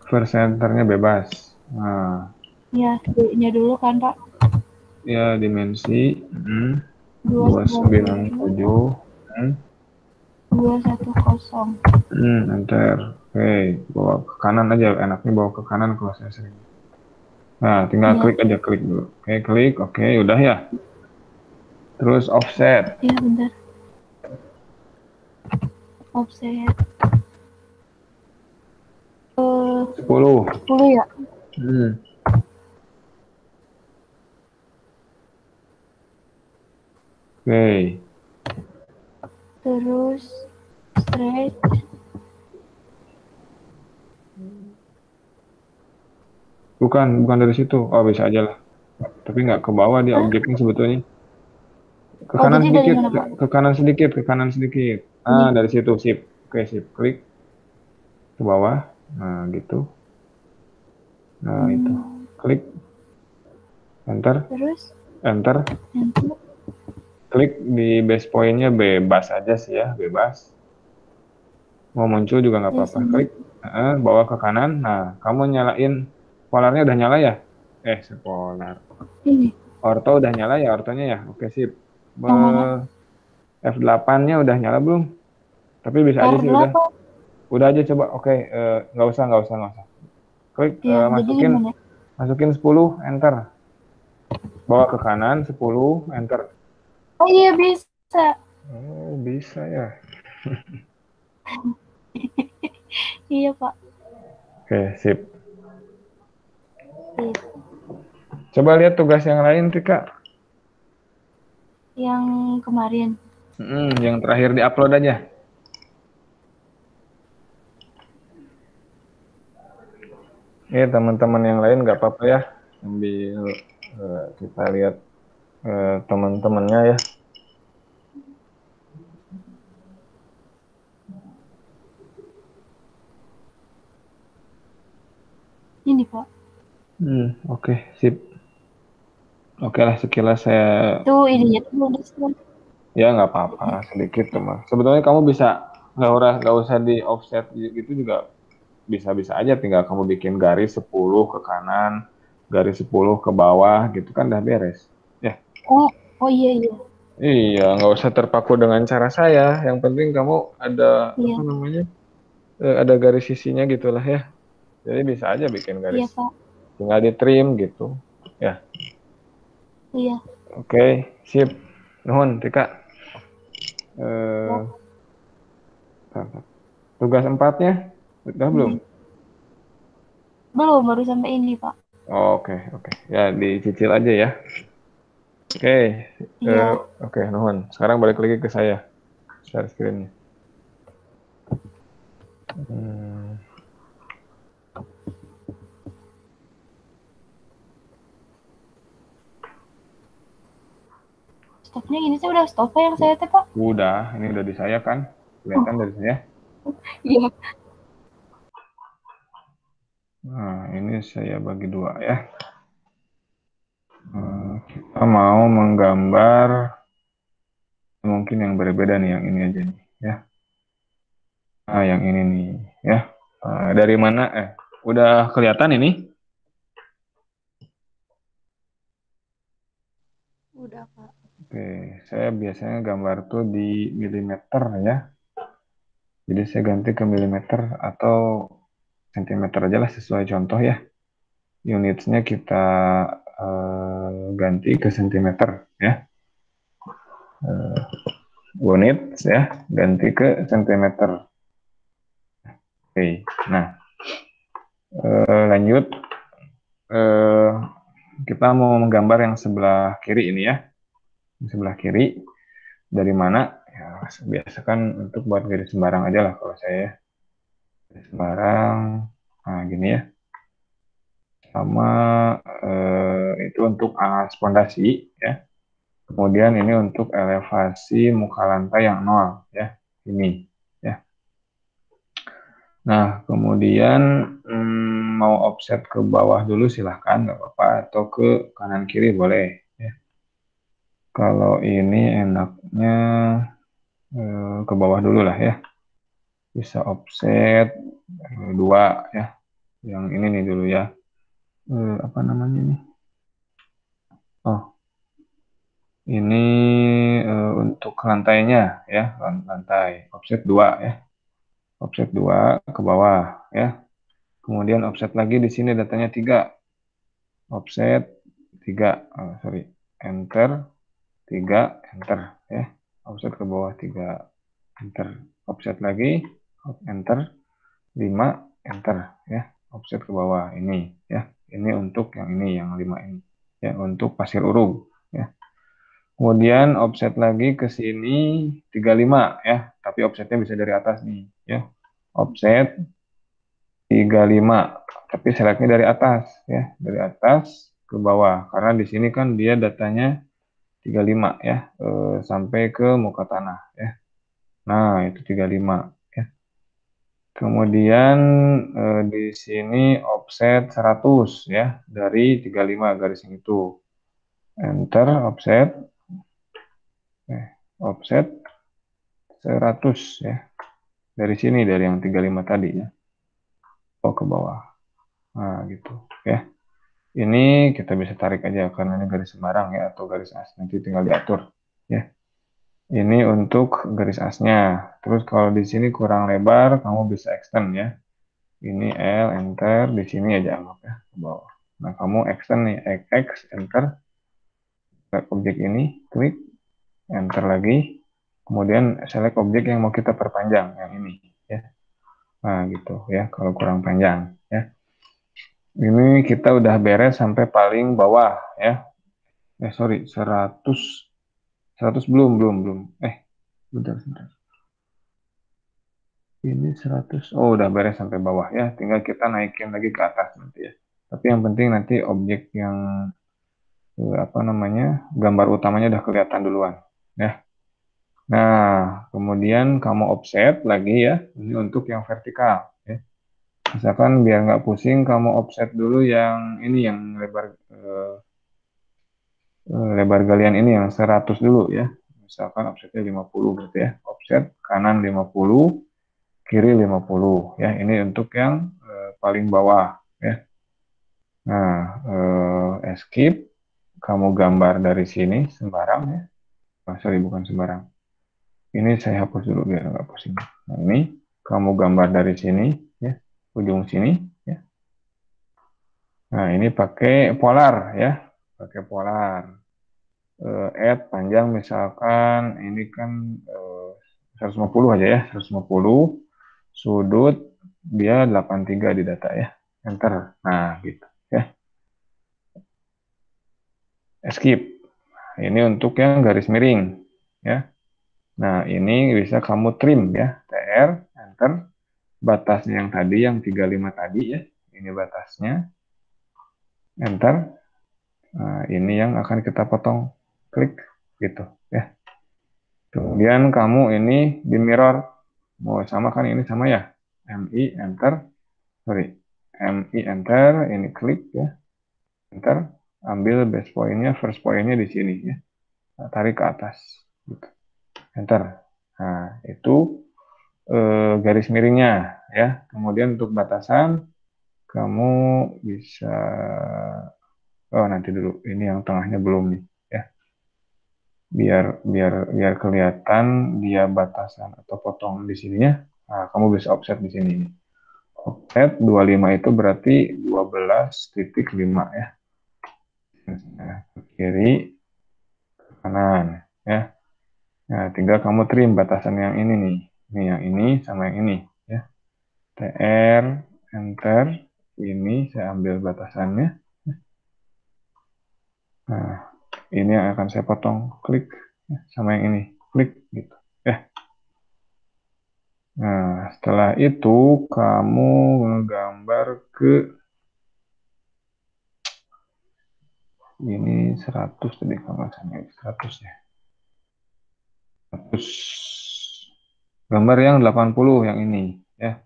First centernya bebas. Nah. Ya, D-nya dulu kan, Pak? Ya, dimensi 297. 210. Enter. Oke, bawa ke kanan aja, enaknya bawa ke kanan kalau saya sering. Nah, tinggal klik aja, klik dulu. Oke, klik, oke, udah ya. Terus offset. Iya, bentar. Offset. 10 ya? Oke. Terus stretch. Bukan dari situ. Oh, bisa aja lah. Tapi nggak ke bawah dia objeknya sebetulnya. Ke kanan sedikit, ke kanan sedikit. Ah, dari situ, sip. Oke, sip. Klik ke bawah. Nah, gitu. Nah, itu. Klik. Enter. Terus? Enter. Klik di base point-nya bebas aja sih ya, bebas. Mau muncul juga nggak apa-apa. Klik. Bawa ke kanan. Nah, kamu nyalain. Polarnya udah nyala ya? Polar. Orto udah nyala ya, ortonya ya? Oke, sip. F8-nya udah nyala belum? Tapi bisa aja sih udah. Udah aja coba. Oke, nggak usah. Klik, masukin 10, enter. Bawa ke kanan, 10, enter. Oh iya, bisa. Oh, bisa ya. Iya, Pak. Oke, sip. Coba lihat tugas yang lain, Tika. Yang kemarin. Yang terakhir di-upload aja. Ya, teman-teman yang lain nggak apa-apa ya. Sambil kita lihat teman-temannya ya. Ini, Pak. Oke, sip. Oke lah, sekilas saya. Tuh, ininya tuh udah selesai. Ya, nggak apa-apa, sedikit teman. Sebetulnya kamu bisa nggak usah di offset gitu juga bisa-bisa aja. Tinggal kamu bikin garis 10 ke kanan, garis 10 ke bawah gitu kan udah beres. Ya. Oh iya. Iya, nggak usah terpaku dengan cara saya. Yang penting kamu ada Iya. apa namanya? Ada garis sisinya gitulah ya. Jadi bisa aja bikin Iya, garis. Pak. Tinggal di trim gitu. Ya. Iya. Oke, sip. Nuhun, Tika. Tugas 4-nya udah belum? Belum, baru sampai ini, Pak. Oke. Ya, dicicil aja ya. Oke. Iya. Oke, nuhun. Sekarang balik lagi ke saya. Share screen-nya. Stopnya gini sih udah stop yang saya teh, Pak. Udah, ini udah di saya kan? Kelihatan dari saya? Iya. Nah, ini saya bagi 2 ya. Kita mau menggambar mungkin yang berbeda nih, yang ini aja nih ya. Nah, yang ini nih ya. Dari mana? Udah kelihatan ini? Udah, Pak. Oke, saya biasanya gambar tuh di milimeter ya. Jadi saya ganti ke milimeter atau sentimeter aja lah sesuai contoh ya. Unitsnya kita ganti ke sentimeter ya. Units ya, ganti ke sentimeter. Oke, nah lanjut. Kita mau menggambar yang sebelah kiri ini ya. Sebelah kiri dari mana? Ya, biasa kan untuk buat garis sembarang aja lah kalau saya. Garis sembarang, nah gini ya. Sama itu untuk alas pondasi ya. Kemudian ini untuk elevasi muka lantai yang 0 ya. Ini ya. Nah, kemudian mau offset ke bawah dulu silahkan, nggak apa-apa, atau ke kanan kiri boleh ya. Kalau ini enaknya ke bawah dulu lah ya. Bisa offset 2 ya. Yang ini nih dulu ya. Apa namanya nih? Oh, ini untuk lantainya ya, lantai offset 2 ya. Offset 2 ke bawah ya. Kemudian offset lagi di sini datanya 3. Offset 3. Enter 3, enter ya. Offset ke bawah 3, enter. Offset lagi, enter 5, enter ya. Offset ke bawah ini ya. Ini untuk yang ini, yang 5 ini ya, untuk pasir urug ya. Kemudian offset lagi ke sini 35 ya, tapi offsetnya bisa dari atas nih ya. Offset 35, tapi selectnya dari atas ya, dari atas ke bawah karena di sini kan dia datanya 35 ya, sampai ke muka tanah ya. Nah, itu 35 ya. Kemudian di sini offset 100 ya, dari 35 garis yang itu. Enter, offset. Offset 100 ya. Dari sini, dari yang 35 tadi ya. Oh, ke bawah. Nah, gitu ya. Ini kita bisa tarik aja karena ini garis sembarang ya, atau garis as, nanti tinggal diatur ya. Ini untuk garis asnya. Terus kalau di sini kurang lebar, kamu bisa extend ya. Ini L, enter, di sini aja anggap ya, ke bawah. Nah, kamu extend nih, X, enter. Select objek ini, klik, enter lagi. Kemudian select objek yang mau kita perpanjang, yang ini ya. Nah, gitu ya, kalau kurang panjang ya. Ini kita udah beres sampai paling bawah ya. Sorry, 100 belum. Bentar. Ini 100. Oh, udah beres sampai bawah ya. Tinggal kita naikin lagi ke atas nanti ya. Tapi yang penting nanti objek yang gambar utamanya udah kelihatan duluan ya. Nah, kemudian kamu offset lagi ya. Ini untuk yang vertikal ya. Misalkan biar nggak pusing, kamu offset dulu yang ini, yang lebar galian ini yang 100 dulu ya. Misalkan offsetnya 50 berarti ya. Offset kanan 50, kiri 50 ya. Ini untuk yang paling bawah ya. Nah, escape, kamu gambar dari sini sembarang ya. Sorry, bukan sembarang. Ini saya hapus dulu biar nggak pusing. Nah, ini kamu gambar dari sini ya, ujung sini ya. Nah, ini pakai polar ya, pakai polar. Add panjang misalkan ini kan 150 aja ya, 150. Sudut dia 83 di data ya. Enter. Nah, gitu ya. Escape. Ini untuk yang garis miring ya. Nah, ini bisa kamu trim ya. TR, enter. Batasnya yang tadi, yang 35 tadi ya. Ini batasnya. Enter. Nah, ini yang akan kita potong. Klik gitu ya. Kemudian kamu ini di mirror. Mau sama kan, ini sama ya. MI, enter. Sorry. MI, enter. Ini klik ya. Enter. Ambil base point-nya, first point-nya di sini ya. Nah, tarik ke atas. Gitu. Enter. Nah, itu garis miringnya ya. Kemudian untuk batasan kamu bisa nanti dulu, ini yang tengahnya belum nih ya. Biar kelihatan dia batasan atau potong di sininya. Nah, kamu bisa offset di sini. Offset 25 itu berarti 12,5 ya. Nah, ke kiri, ke kanan ya. Nah, tinggal kamu trim batasan yang ini nih. Ini yang ini sama yang ini ya. TR, enter. Ini saya ambil batasannya. Nah, ini yang akan saya potong. Klik ya, sama yang ini. Klik gitu ya. Nah, setelah itu kamu ngegambar ke ini 100 tadi kalau misalnya 100 ya. 100 gambar yang 80 yang ini ya.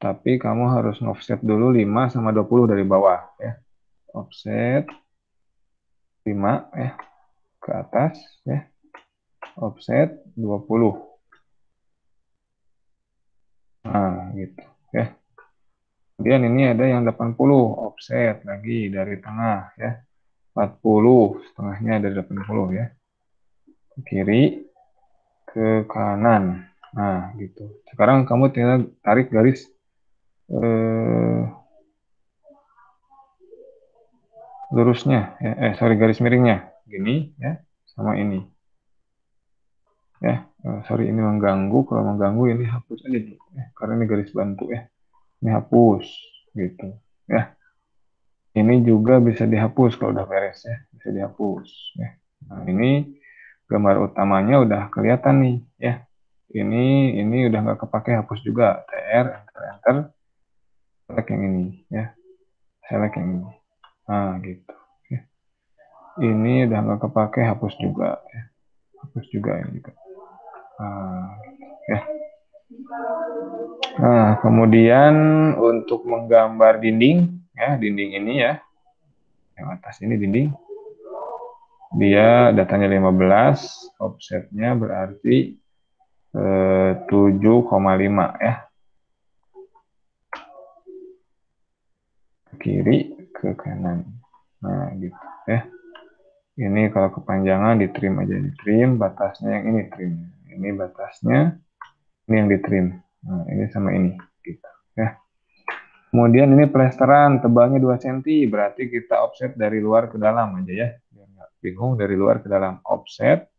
Tapi kamu harus offset dulu 5 sama 20 dari bawah ya. Offset 5 ya ke atas ya. Offset 20. Nah, gitu ya. Kemudian ini ada yang 80, offset lagi dari tengah ya. 40, setengahnya dari 80 ya. Ke kiri, ke kanan. Nah, gitu. Sekarang kamu tinggal tarik garis lurusnya ya. Garis miringnya. Gini ya, sama ini. Ya, sorry ini mengganggu. Kalau mengganggu ini hapus aja dulu ya, karena ini garis bantu ya. Ini hapus gitu ya. Ini juga bisa dihapus kalau udah beres ya, bisa dihapus ya. Nah, ini gambar utamanya udah kelihatan nih ya. Ini udah nggak kepake, hapus juga. TR, enter. Select yang ini ya. Select yang ini. Nah, gitu ya. Ini udah nggak kepake, hapus juga ya. Hapus juga ini juga. Nah, ya. Nah, kemudian untuk menggambar dinding ya, dinding ini ya. Yang atas ini dinding. Dia datanya 15, offsetnya berarti 7,5 ya. Ke kiri, ke kanan. Nah, gitu ya. Ini kalau kepanjangan di trim aja, di trim, batasnya yang ini trim. Ini batasnya, ini yang di trim. Nah, ini sama ini gitu ya. Kemudian ini plesteran tebalnya 2 cm, berarti kita offset dari luar ke dalam aja ya. Biar nggak bingung, dari luar ke dalam. Offset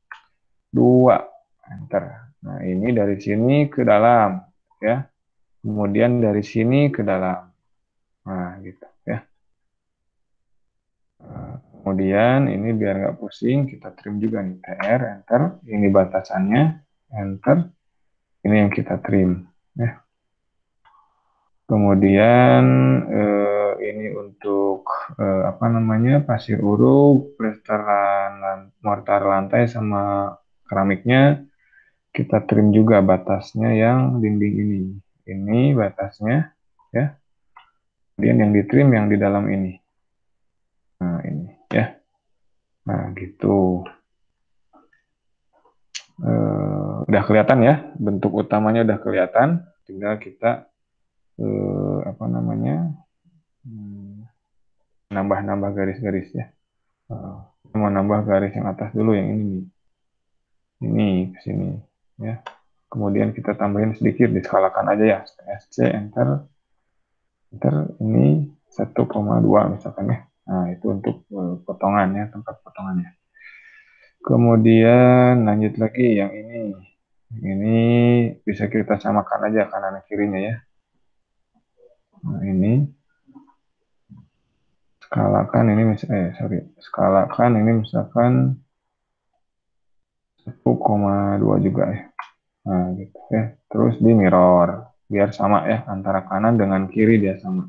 2, enter. Nah, ini dari sini ke dalam ya. Kemudian dari sini ke dalam. Nah, gitu ya. Kemudian ini biar nggak pusing, kita trim juga nih, TR, enter. Ini batasannya, enter. Ini yang kita trim. Ya. Kemudian ini untuk apa namanya, pasir uruk, plesteran mortar lantai sama keramiknya kita trim juga batasnya yang dinding ini. Ini batasnya, ya. Kemudian yang ditrim yang di dalam ini. Nah ini, ya. Nah gitu. Udah kelihatan ya, bentuk utamanya udah kelihatan. Tinggal kita apa namanya, nambah-nambah garis-garis ya. Mau nambah garis yang atas dulu, yang ini nih. Ini ke sini ya. Kemudian kita tambahin sedikit, diskalakan aja ya. SC, enter. Enter, ini 1,2 misalkan ya. Nah, itu untuk potongannya, tempat potongannya. Kemudian lanjut lagi yang ini. Ini bisa kita samakan aja kanan kirinya ya. Nah, ini skalakan ini skalakan ini misalkan 1,2 juga ya. Nah, gitu ya. Terus di mirror biar sama ya, antara kanan dengan kiri dia sama.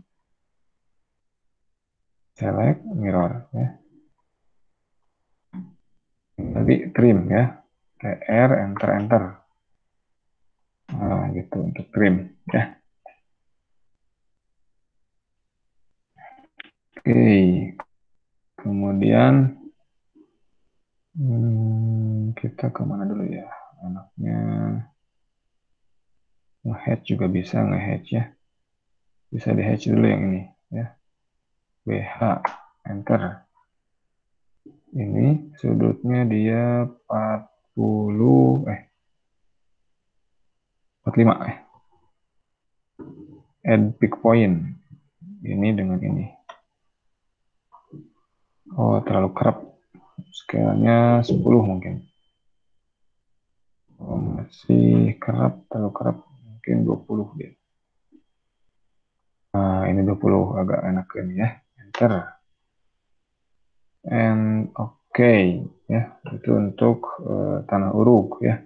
Select mirror ya. Tadi trim ya. TR, enter, enter. Nah, gitu untuk trim ya. Oke. Kemudian kita kemana dulu ya? Enaknya nge-hatch juga bisa, nge-hatch ya. Bisa di-hatch dulu yang ini ya. BH, enter. Ini sudutnya dia 45 ya. Add pick point. Ini dengan ini. Oh, terlalu kerap. Scale-nya 10 mungkin. Oh, masih kerap, terlalu kerap. Mungkin 20 dia. Nah, ini 20 agak enakan ya. Enter. And okay ya, itu untuk tanah uruk ya.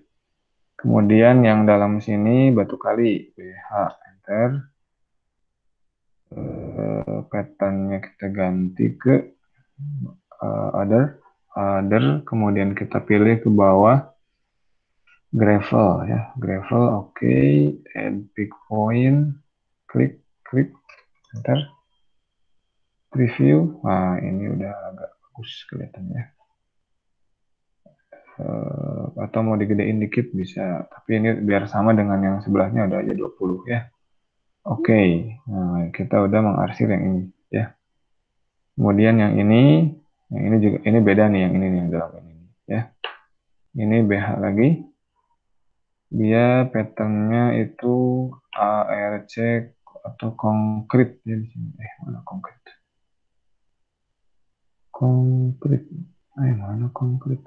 Kemudian yang dalam sini batu kali, BH, enter. Patternnya kita ganti ke other, kemudian kita pilih ke bawah gravel ya, gravel, oke. Add pick point, klik, enter. Preview, nah ini udah agak bagus kelihatannya. Atau mau digedein dikit bisa, tapi ini biar sama dengan yang sebelahnya udah aja 20 ya. Oke. Nah kita udah mengarsir yang ini ya. Kemudian yang ini juga, ini beda nih, yang ini nih, yang dalam ini ya. Ini BH lagi. Dia patternnya itu ARC atau konkret ya di sini. Mana konkret? Konkret. Mana konkret?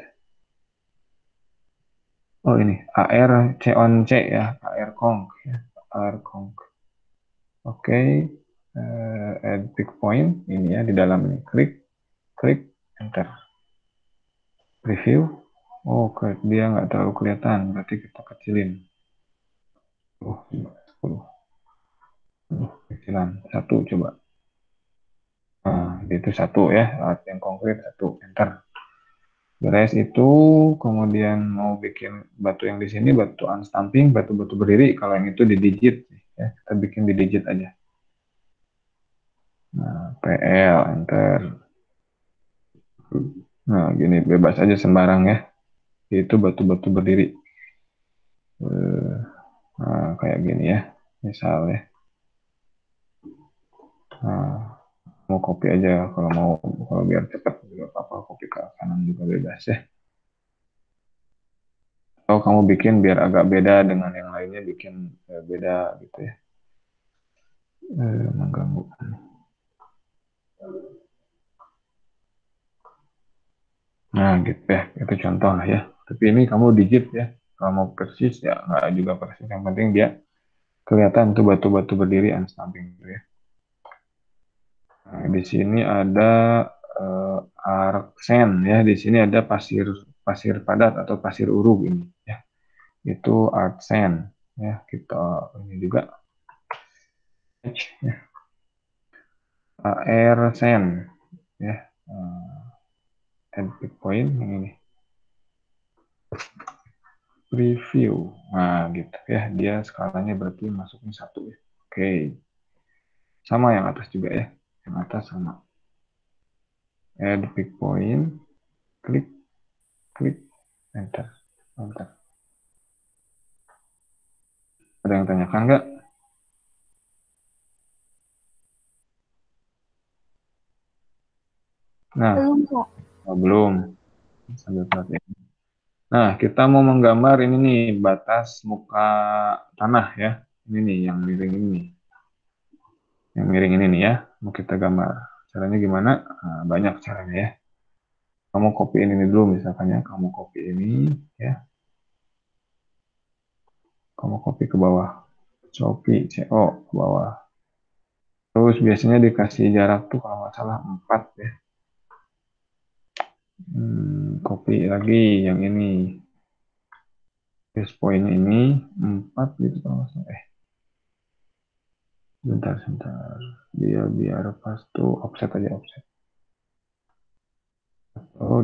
Oh ini AR C on C ya, AR conk ya, AR conk. Oke. Add pick point ini ya, di dalam ini, klik, enter. Preview. Oh, dia nggak terlalu kelihatan, berarti kita kecilin. 10. Kecilan 1 coba. Nah, itu 1 ya, yang konkret 1, enter. Beres itu, kemudian mau bikin batu yang di sini, batu unstamping, batu-batu berdiri. Kalau yang itu di digit, ya kita bikin di digit aja. Nah, PL, enter. Nah, gini bebas aja sembarang ya. Itu batu-batu berdiri. Nah, kayak gini ya, misalnya. Nah, mau copy aja kalau biar cepat juga apa-apa, copy ke kanan juga bebas ya. Atau kamu bikin biar agak beda dengan yang lainnya, bikin beda gitu ya. Mengganggu. Nah gitu ya, itu contoh lah ya. Tapi ini kamu digit ya. Kalau mau persis ya nggak juga persis. Yang penting dia kelihatan tuh batu-batu berdiri unstamping gitu ya. Nah, di sini ada arc sand ya. Di sini ada pasir padat atau pasir uruk ini ya. Itu arc sand ya. Kita ini juga ya. Air sand ya. Add pick point yang ini. Preview. Nah, gitu ya. Dia skalanya berarti masuknya 1 ya. Oke. Sama yang atas juga ya. Yang atas sama. Add pick point. Klik. Enter. Ada yang tanyakan nggak? Nah, Belum, Kak. belum. Sambil perhatiin. Nah, kita mau menggambar ini nih, batas muka tanah ya. Ini nih, yang miring ini nih. Yang miring ini nih ya, mau kita gambar. Caranya gimana? Nah, banyak caranya ya. Kamu copy ini dulu misalkan ya. Kamu copy ini ya. Kamu copy ke bawah. Copy, CO ke bawah. Terus biasanya dikasih jarak tuh kalau nggak salah 4 ya. Copy lagi yang ini. Base point ini 4 gitu kalau nggak salah. Bentar. Dia biar pas tuh offset aja offset. Oh,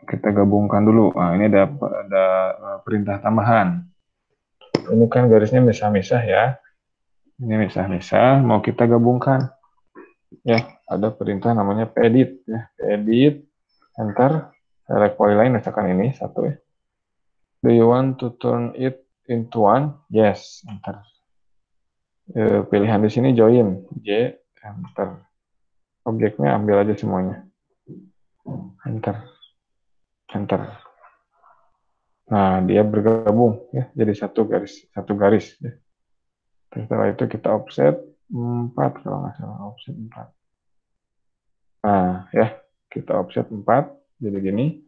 kita gabungkan dulu. Nah, ini ada perintah tambahan. Ini kan garisnya misah-misah ya. Ini misah-misah, mau kita gabungkan. Ya, ada perintah namanya pedit ya. Pedit, enter, select polyline misalkan ini 1 ya. Do you want to turn it into 1? Yes, enter. Pilihan di sini join, J, enter. Objeknya ambil aja semuanya. Enter. Nah, dia bergabung ya, jadi satu garis ya. Setelah itu kita offset 4 kalau nggak salah, offset 4. Nah, ya, kita offset 4 jadi gini.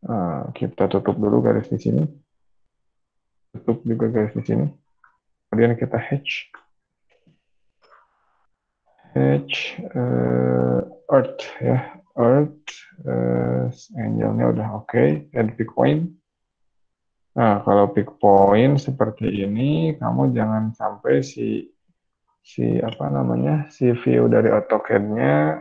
Nah, kita tutup dulu garis di sini. Tutup juga garis di sini. Kemudian kita hatch earth ya. Angle-nya udah oke. Add pick point. Nah, kalau pick point seperti ini, kamu jangan sampai si view dari AutoCAD-nya,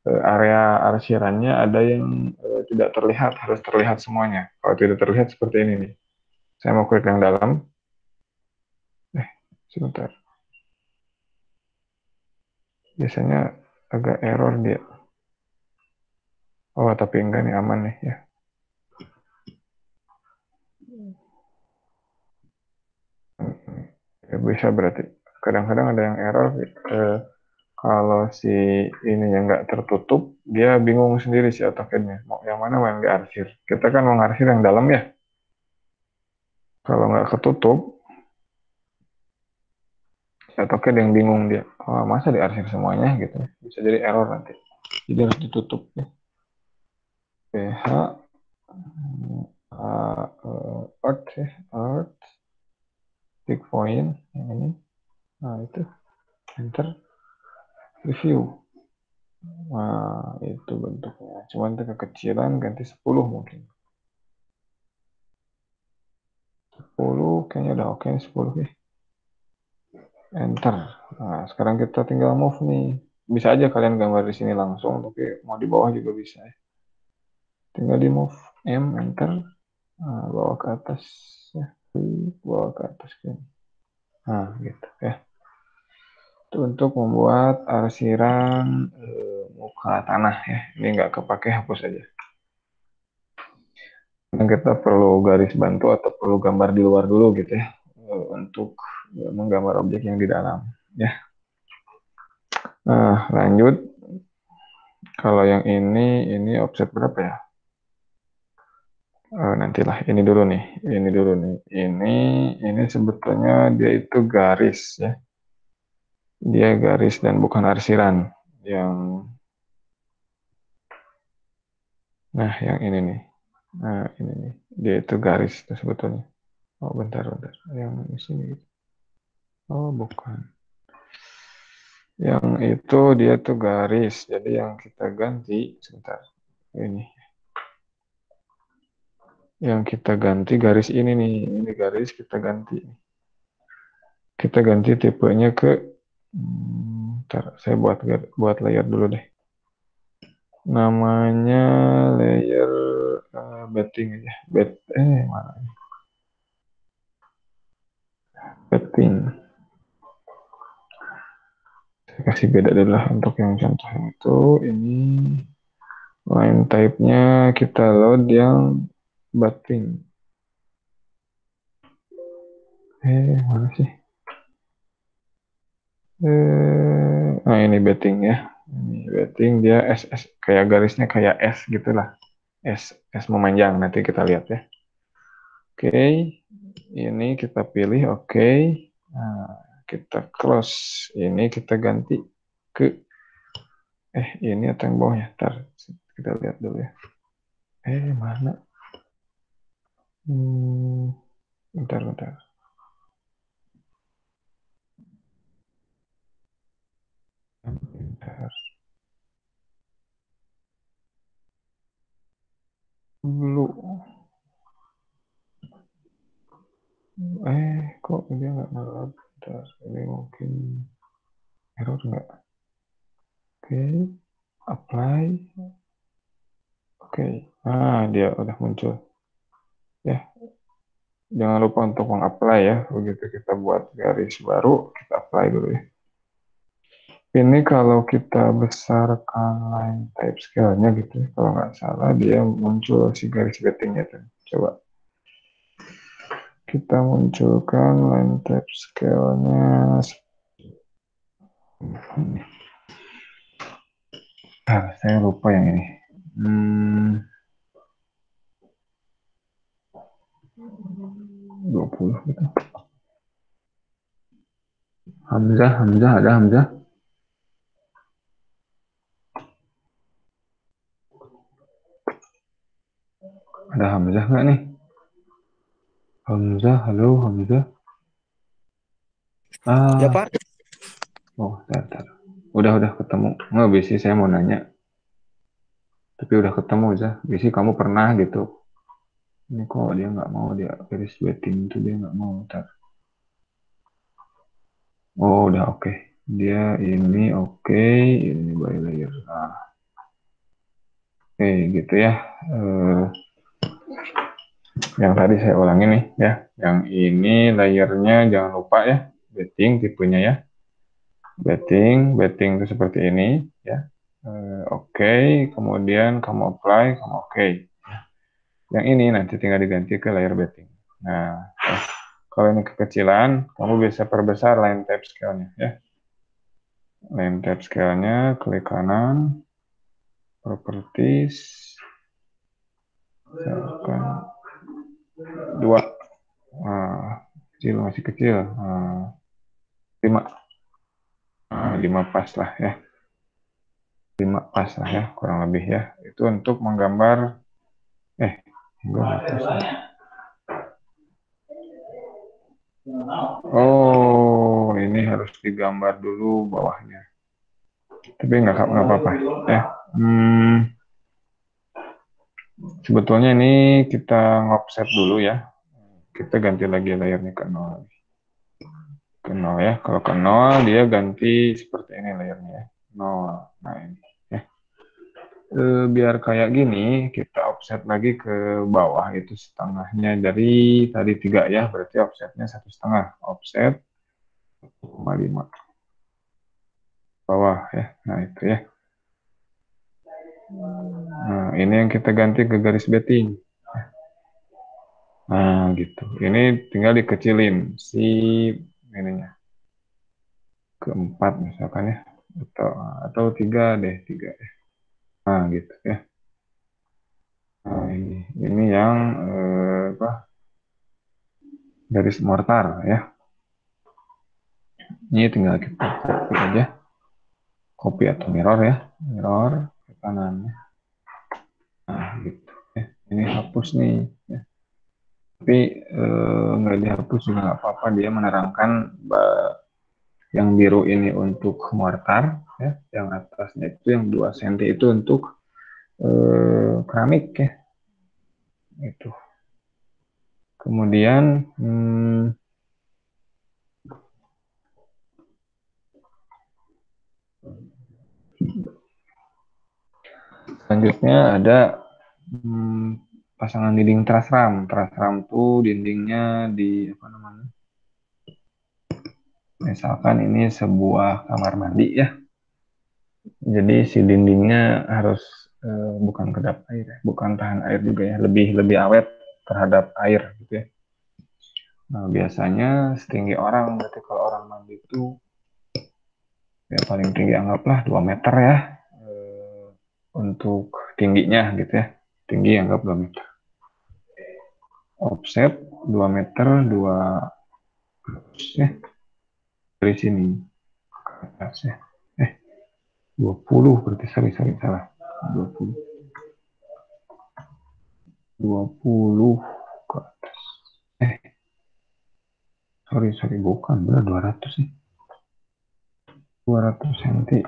area arsirannya ada yang tidak terlihat, harus terlihat semuanya. Kalau tidak terlihat seperti ini nih. Saya mau klik yang dalam. Sebentar. Biasanya agak error dia. Oh, tapi enggak nih, aman nih ya. Bisa berarti. Kadang-kadang ada yang error. Kalau si ini yang nggak tertutup, dia bingung sendiri si AutoCAD-nya. Mau yang mana yang diarsir. Kita kan mau ngarsir yang dalam ya. Kalau nggak ketutup, si AutoCAD yang bingung dia. Oh, masa diarsir semuanya gitu. Bisa jadi error nanti. Jadi harus ditutup ya. PH earth pick point yang ini. Nah, itu enter review. Nah, itu bentuknya. Cuman itu kekecilan, ganti 10 mungkin. 10 kayaknya udah oke, 10 ya. Enter. Nah, sekarang kita tinggal move nih. Bisa aja kalian gambar di sini langsung, tapi mau di bawah juga bisa ya. Tinggal di move M, enter. Nah, bawa ke atas ya. Bawa ke atas kan. Nah, gitu ya. Itu untuk membuat arsiran muka tanah ya. Ini nggak kepake, hapus aja. Dan kita perlu garis bantu atau perlu gambar di luar dulu gitu ya. Untuk menggambar objek yang di dalam ya. Nah, lanjut. Kalau yang ini offset berapa ya? Nantilah, ini dulu nih. Ini sebetulnya dia itu garis ya. Dia garis dan bukan arsiran. Yang ini nih. Nah, ini nih. Dia itu garis itu sebetulnya. Oh, bentar. Yang di sini gitu. Oh, bukan. Yang itu dia tuh garis. Jadi yang kita ganti, sebentar. Ini. Yang kita ganti garis ini nih. Ini garis kita ganti. Kita ganti tipenya ke, ntar saya buat layer dulu deh. Namanya layer bedding aja. Mana? Bedding. Saya kasih beda dulu lah untuk yang contoh itu. Ini line type-nya kita load yang bedding. Mana sih? Nah ini bedding ya. Ini bedding dia S kayak garisnya kayak S gitulah. S memanjang, nanti kita lihat ya. Oke, ini kita pilih oke. Nah, kita close. Ini kita ganti ke ini atau yang bawahnya. Ntar kita lihat dulu ya. Mana? Bentar. Dulu. Kok dia nggak ngeload? Bentar, ini mungkin error nggak? Oke, apply. Oke, dia udah muncul. Ya, jangan lupa untuk meng-apply ya. Begitu kita buat garis baru, kita apply dulu ya. Ini kalau kita besarkan line type scale-nya gitu ya, kalau nggak salah dia muncul si garis bedding-nya tuh. Coba kita munculkan line type scale-nya. Saya lupa yang ini. 20 gitu. Hamzah, ada Hamzah? Ada Hamzah nggak nih? Hamzah, halo Hamzah. Ya Pak. Oh, bentar. Udah ketemu. Nggak, Bisi saya mau nanya. Tapi udah ketemu aja. Bisi kamu pernah gitu. Ini kok dia nggak mau, dia garis bedding itu dia nggak mau. Bentar. Oh, udah oke. Dia ini oke. Ini by layer. Oke, gitu ya. Yang tadi saya ulangi nih ya. Yang ini layernya jangan lupa ya. Bedding tipenya ya. Bedding itu seperti ini ya. Oke, kemudian kamu apply, kamu oke. Yang ini nanti tinggal diganti ke layer bedding. Nah, kalau ini kekecilan, kamu bisa perbesar line type scale-nya ya. Line type scale-nya, klik kanan, properties, misalkan 2. Masih kecil. 5. 5 pas lah ya. 5 pas lah ya, kurang lebih ya. Itu untuk menggambar Oh, ini harus digambar dulu bawahnya. Tapi nggak apa-apa ya. Sebetulnya ini kita ngopset dulu ya. Kita ganti lagi layarnya ke 0. Ke 0 ya. Kalau ke 0 dia ganti seperti ini layarnya ya. 0. Nah ini ya. Biar kayak gini kita offset lagi ke bawah, itu setengahnya dari tadi 3 ya, berarti offsetnya 1,5. Offset 1,5 bawah ya. Nah itu ya. Nah ini yang kita ganti ke garis bedding. Nah gitu. Ini tinggal dikecilin si ininya ke 4 misalkan ya, atau 3 deh, 3 ya. Nah gitu ya. Nah ini yang garis mortar ya. Ini tinggal kita copy aja, copy atau mirror ya, mirror ke kanannya. Nah gitu ya. Ini hapus nih ya. Tapi nggak dihapus juga nggak apa-apa, dia menerangkan Yang biru ini untuk mortar, ya. Yang atasnya itu yang 2 cm itu untuk keramik ya. Itu. Kemudian selanjutnya ada pasangan dinding teras ram. Teras ram tuh dindingnya di apa namanya? Misalkan ini sebuah kamar mandi ya. Jadi si dindingnya harus bukan kedap air, ya. Bukan tahan air juga ya, lebih awet terhadap air gitu ya. Nah, biasanya setinggi orang, berarti kalau orang mandi itu ya paling tinggi anggaplah 2 meter ya. Untuk tingginya gitu ya. Tinggi anggap 2 meter. Offset 2 meter 2 ya. Dari sini ke atas ya. 20 berarti salah. 20 ke atas. Sorry bukan, benar 200 sih. 200 cm.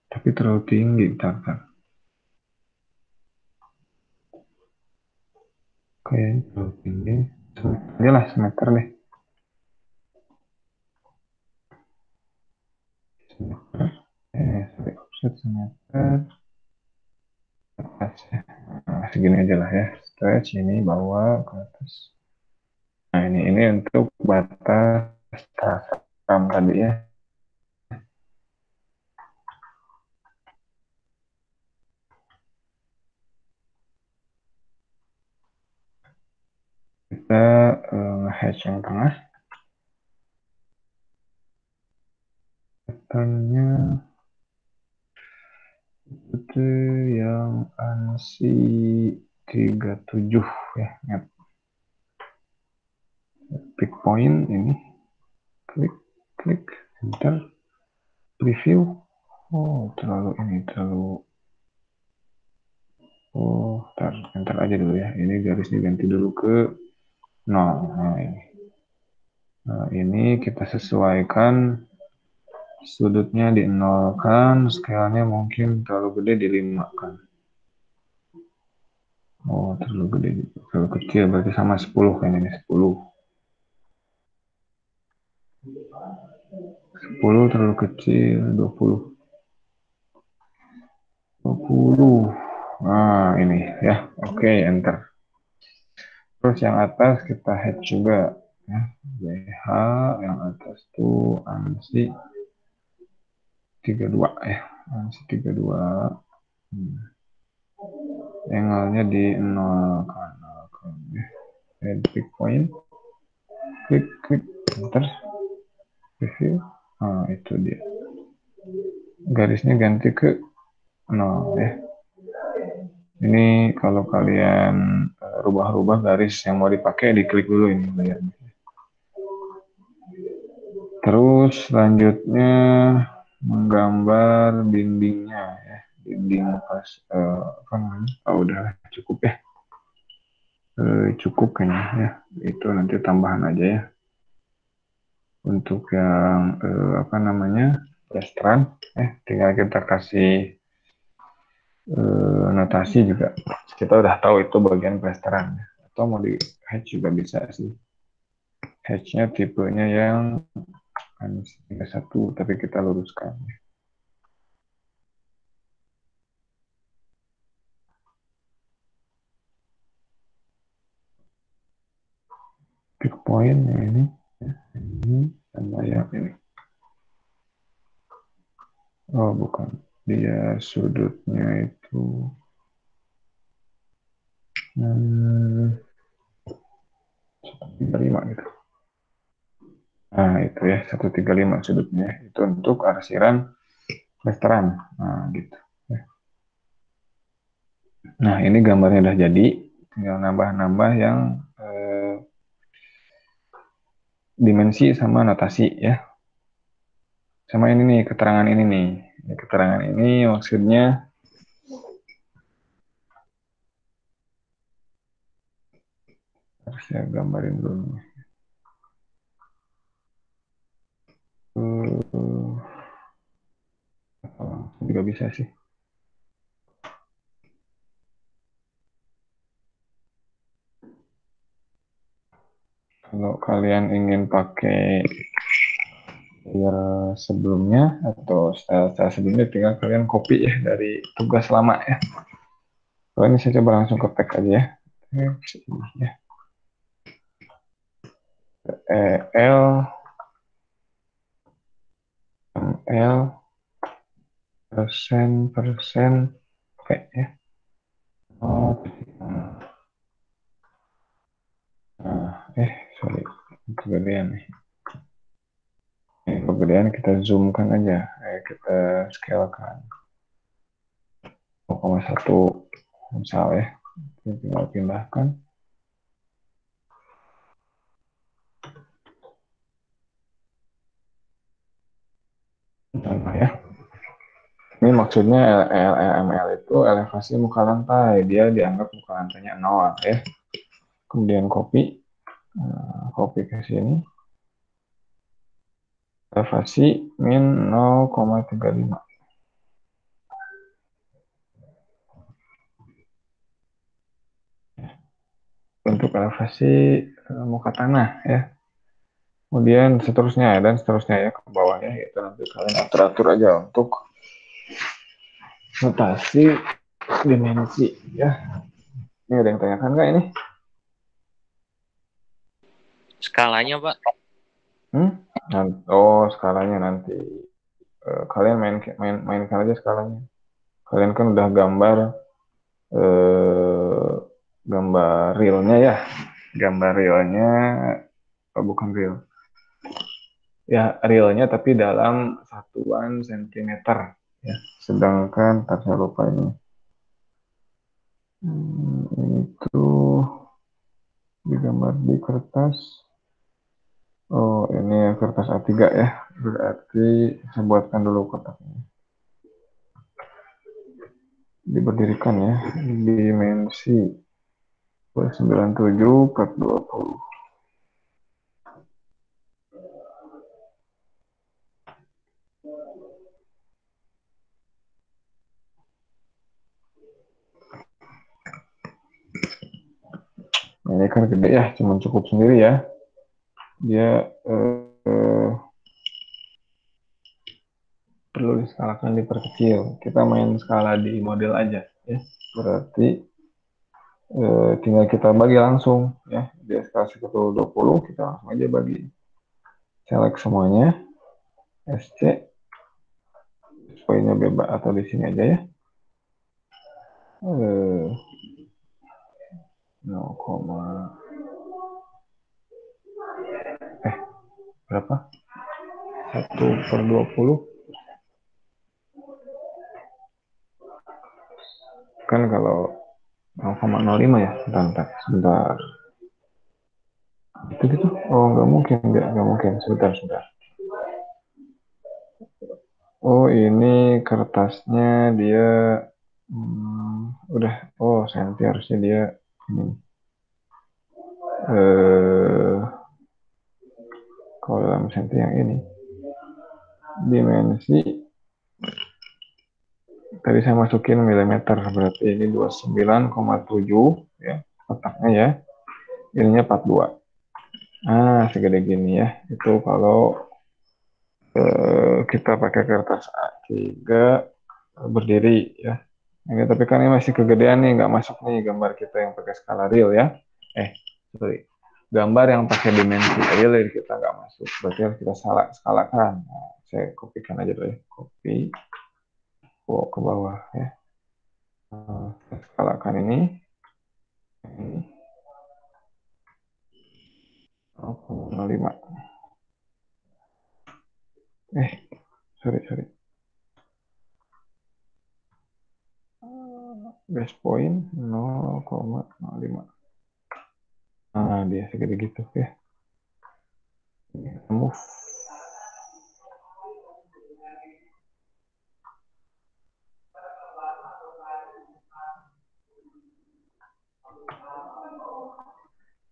Tapi terlalu tinggi, bentar. Kayaknya terlalu tinggi. Semeter lah, semeter deh. Offset semeter. Atas ya. Nah, segini aja lah ya. Stretch ini bawa ke atas. Nah, ini untuk batas ram tadi ya. Kita nge-hatch yang tengah. Patternnya itu yang ANSI 37 ya. Pick point ini. Klik, enter, preview. Terlalu. Enter aja dulu ya. Ini garis diganti dulu ke 0. Nah, ini kita sesuaikan sudutnya di 0 kan, scale-nya mungkin terlalu gede di 5 kan. Terlalu gede gitu. Terlalu kecil berarti sama 10 kayaknya ini 10. 10 terlalu kecil, 20. Nah, ini ya. Oke, enter. Terus yang atas kita head juga ya. BH yang atas tuh ANSI 32 ya. ANSI 32. Angle-nya di 0 kan. Head pick point. Klik, enter. Review. Itu dia. Garisnya ganti ke 0 ya. Ini kalau kalian rubah-rubah garis yang mau dipakai, diklik dulu ini layarnya. Terus selanjutnya menggambar dindingnya ya. Dinding pas udah cukup ya. Cukup kayaknya ya. Itu nanti tambahan aja ya. Untuk yang plesteran tinggal kita kasih notasi juga. Kita udah tahu itu bagian plesteran ya. Atau mau di hatch juga bisa sih. Hatchnya tipenya yang 31 tapi kita luruskan. Pick point ini dan layar ini. Bukan, dia sudutnya itu 135 gitu. Nah itu ya 135 sudutnya. Itu untuk arsiran plesteran. Nah gitu. Nah ini gambarnya udah jadi. Tinggal nambah-nambah yang dimensi sama notasi ya. Sama ini nih, keterangan ini nih. Keterangan ini maksudnya Harus saya gambarin dulu. Juga bisa sih. Kalau kalian ingin pakai layer sebelumnya atau style sebelumnya, tinggal kalian copy ya dari tugas lama ya. Kalau ini saya coba langsung ke tag aja ya. Ya. L ML persen oke ya. Oh, sorry, kegedean nih. Kegedean kita zoomkan aja, kita scalekan 0,1 misal ya. Kita tinggal pindahkan. Contoh ya. Ini maksudnya LML itu elevasi muka lantai. Dia dianggap muka lantainya 0 ya. Kemudian copy ke sini. Elevasi min 0,35. Untuk elevasi muka tanah ya. Kemudian seterusnya dan seterusnya ya ke bawahnya, itu nanti kalian atur-atur aja untuk notasi dimensi ya. Ini ada yang tanyakan nggak ini? Skalanya, Pak. Oh, skalanya nanti kalian mainkan aja skalanya. Kalian kan udah gambar realnya ya. Gambar realnya bukan real. Ya, realnya tapi dalam satuan sentimeter ya. Sedangkan saya lupa ini. Itu digambar di kertas. Oh, ini kertas A3 ya. Berarti saya buatkan dulu kotaknya. Diberdirikan ya. Dimensi 97 per 20. Ini kan gede ya, cuma cukup sendiri ya. Dia perlu diskalakan, diperkecil. Kita main skala di model aja ya. Berarti tinggal kita bagi langsung ya. Di skala 1/20 kita langsung aja bagi. Select semuanya. SC. Poinnya bebas atau di sini aja ya. 0, berapa? 1/20 kan kalau 0,05 ya. Sebentar. Itu gitu. Oh, nggak mungkin. Sebentar. Oh, ini kertasnya dia udah. Oh, senti harusnya dia ini. Kalau dalam senti yang ini dimensi tadi saya masukin milimeter, berarti ini 29,7 ya kotaknya ya. Ininya 42. Segede gini ya. Itu kalau kita pakai kertas A3 berdiri ya. Ini tapi kan ini masih kegedean nih, nggak masuk nih gambar kita yang pakai skala real ya. Sorry. Gambar yang pakai dimensi real kita nggak masuk. Berarti harus kita skalakan. Nah, saya kopikan aja dulu ya. Copy. Ke bawah ya. Kita skalakan ini. 0,5. Sorry. Base point 0,05. Dia segede gitu ya. Move.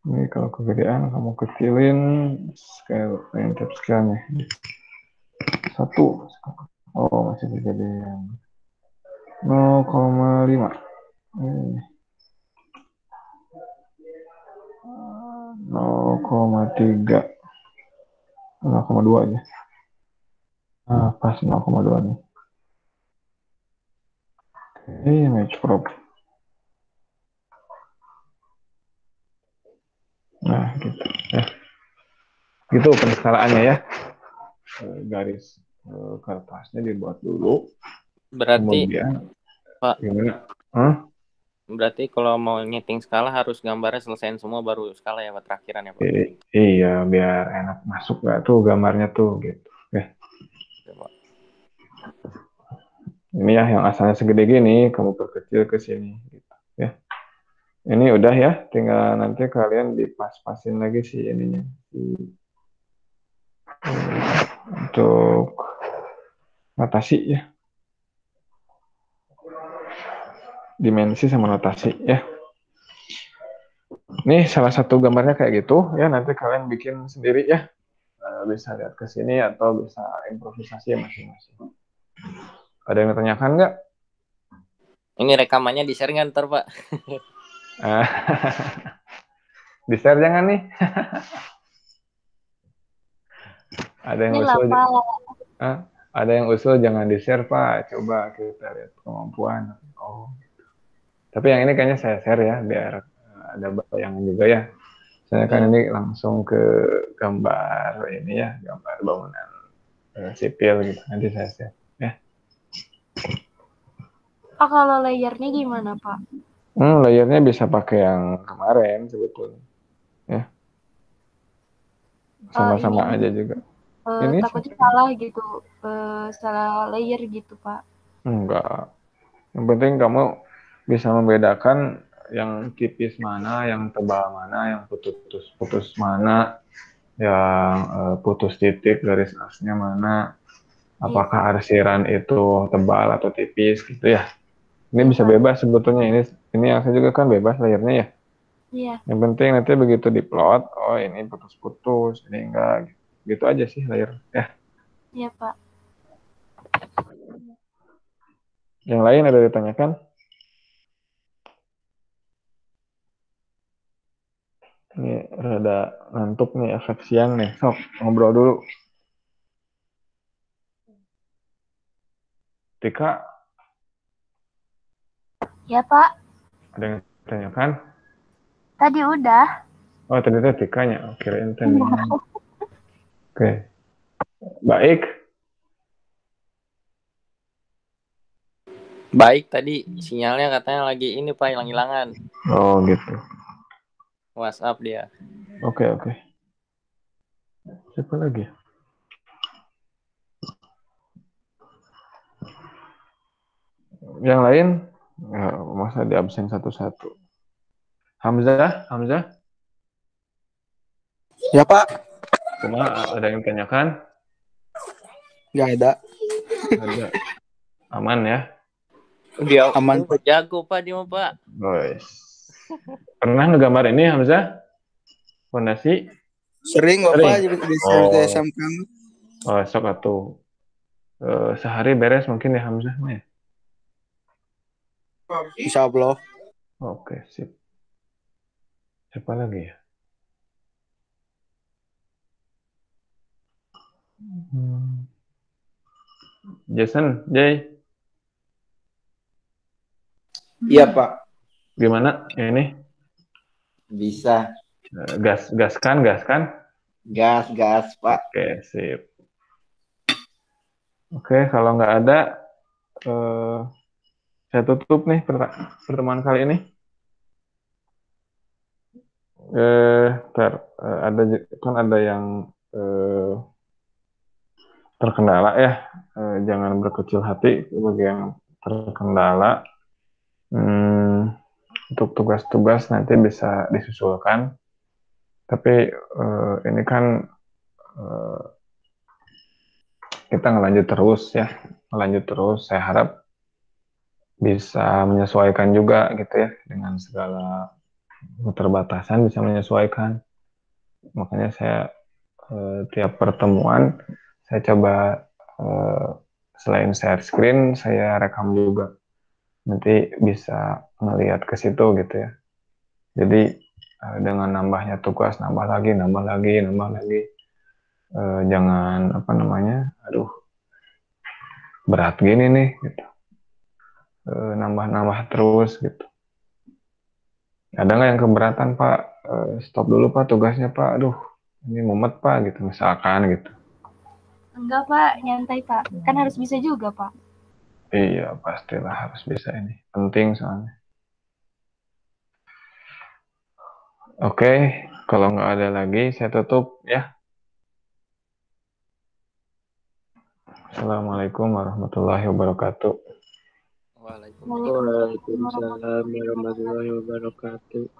Ini kalau kegedean kamu kecilin scale tab scale-nya. 1. Oh, masih kegedean. 0,5. 0,3. 0,2 aja. Pas 0,2 nih. Oke, image crop. Nah, gitu ya. Gitu penskalaannya ya. Garis kertasnya dibuat dulu. Berarti Kemudian Pak, gimana? berarti kalau mau ngiting skala harus gambarnya selesaiin semua baru skala ya Pak, terakhiran ya Pak. Iya, biar enak masuk nggak tuh gambarnya tuh gitu. Ya. Ini ya yang asalnya segede gini, kamu perkecil ke sini gitu ya. Ini udah ya, tinggal nanti kalian dipas-pasin lagi sih ininya. Untuk notasi ya. Dimensi sama notasi ya. Ini salah satu gambarnya kayak gitu ya, nanti kalian bikin sendiri ya. Bisa lihat ke sini atau bisa improvisasi masing-masing. Ada yang ditanyakan nggak? Ini rekamannya di-share nggak ntar Pak? Di-share jangan nih. Ada yang usul. Ada yang usul jangan di-share Pak. Coba kita lihat kemampuan. Oh. Tapi yang ini kayaknya saya share ya biar ada bayangan juga ya. Saya kan ini langsung ke gambar ini ya, gambar bangunan sipil gitu. Nanti saya share ya. Pak, kalau layernya gimana Pak? Layernya bisa pakai yang kemarin sebetulnya. Ya. Sama-sama aja juga. Ini takutnya salah gitu, salah layer gitu Pak. Enggak. Yang penting kamu bisa membedakan yang tipis mana, yang tebal mana, yang putus mana, yang putus titik garis asnya mana, apakah arsiran itu tebal atau tipis gitu ya. Ini bisa bebas sebetulnya, ini yang saya juga kan bebas layernya ya. Iya. Yang penting nanti begitu diplot, oh ini putus-putus, ini enggak, gitu aja sih layer ya. Iya Pak. Yang lain ada ditanyakan? Ini rada ngantuk nih, efek siang nih. Sok, ngobrol dulu. Tika? Ya Pak. Ada yang ditanyakan? Tadi udah. Oh, ternyata Tikanya. Oh, kirain tadi. Oke. Baik. Baik, tadi sinyalnya katanya lagi ini Pak, hilang-hilangan. Oh, gitu. WhatsApp dia. Oke. Siapa lagi? Yang lain? Ya, masa di absen satu-satu. Hamzah? Ya Pak. Cuma ada yang tanyakan? Nggak ada. Ada. Aman ya? Dia aman. Jago Pak dia Pak. Guys. Pernah ngegambar ini Hamzah? Fondasi? Sering Bapak di SMK. Oh, sok atuh. Sehari beres mungkin ya Hamzah ya? Insya Allah. Oke, sip. Siapa lagi ya? Jason, Jay. Iya Pak. Gimana ini? Bisa. Gas kan? Gas Pak. Oke, sip. Oke, kalau nggak ada, saya tutup nih pertemuan kali ini. Ada yang terkendala ya. Jangan berkecil hati bagi yang terkendala. Untuk tugas-tugas nanti bisa disusulkan. Tapi ini kan kita ngelanjut terus. Saya harap bisa menyesuaikan juga gitu ya dengan segala keterbatasan bisa menyesuaikan. Makanya saya tiap pertemuan saya coba selain share screen saya rekam juga. Nanti bisa ngelihat ke situ gitu ya. Jadi dengan nambahnya tugas nambah lagi. Jangan aduh berat gini nih gitu. Nambah terus gitu. Ada nggak yang keberatan Pak? Stop dulu Pak tugasnya Pak. Aduh ini mumet Pak gitu misalkan gitu. Enggak, Pak. Nyantai, Pak. Kan harus bisa juga, Pak. Iya pastilah harus bisa ini. Penting soalnya. Oke, kalau nggak ada lagi saya tutup ya. Assalamualaikum warahmatullahi wabarakatuh. Waalaikumsalam warahmatullahi wabarakatuh.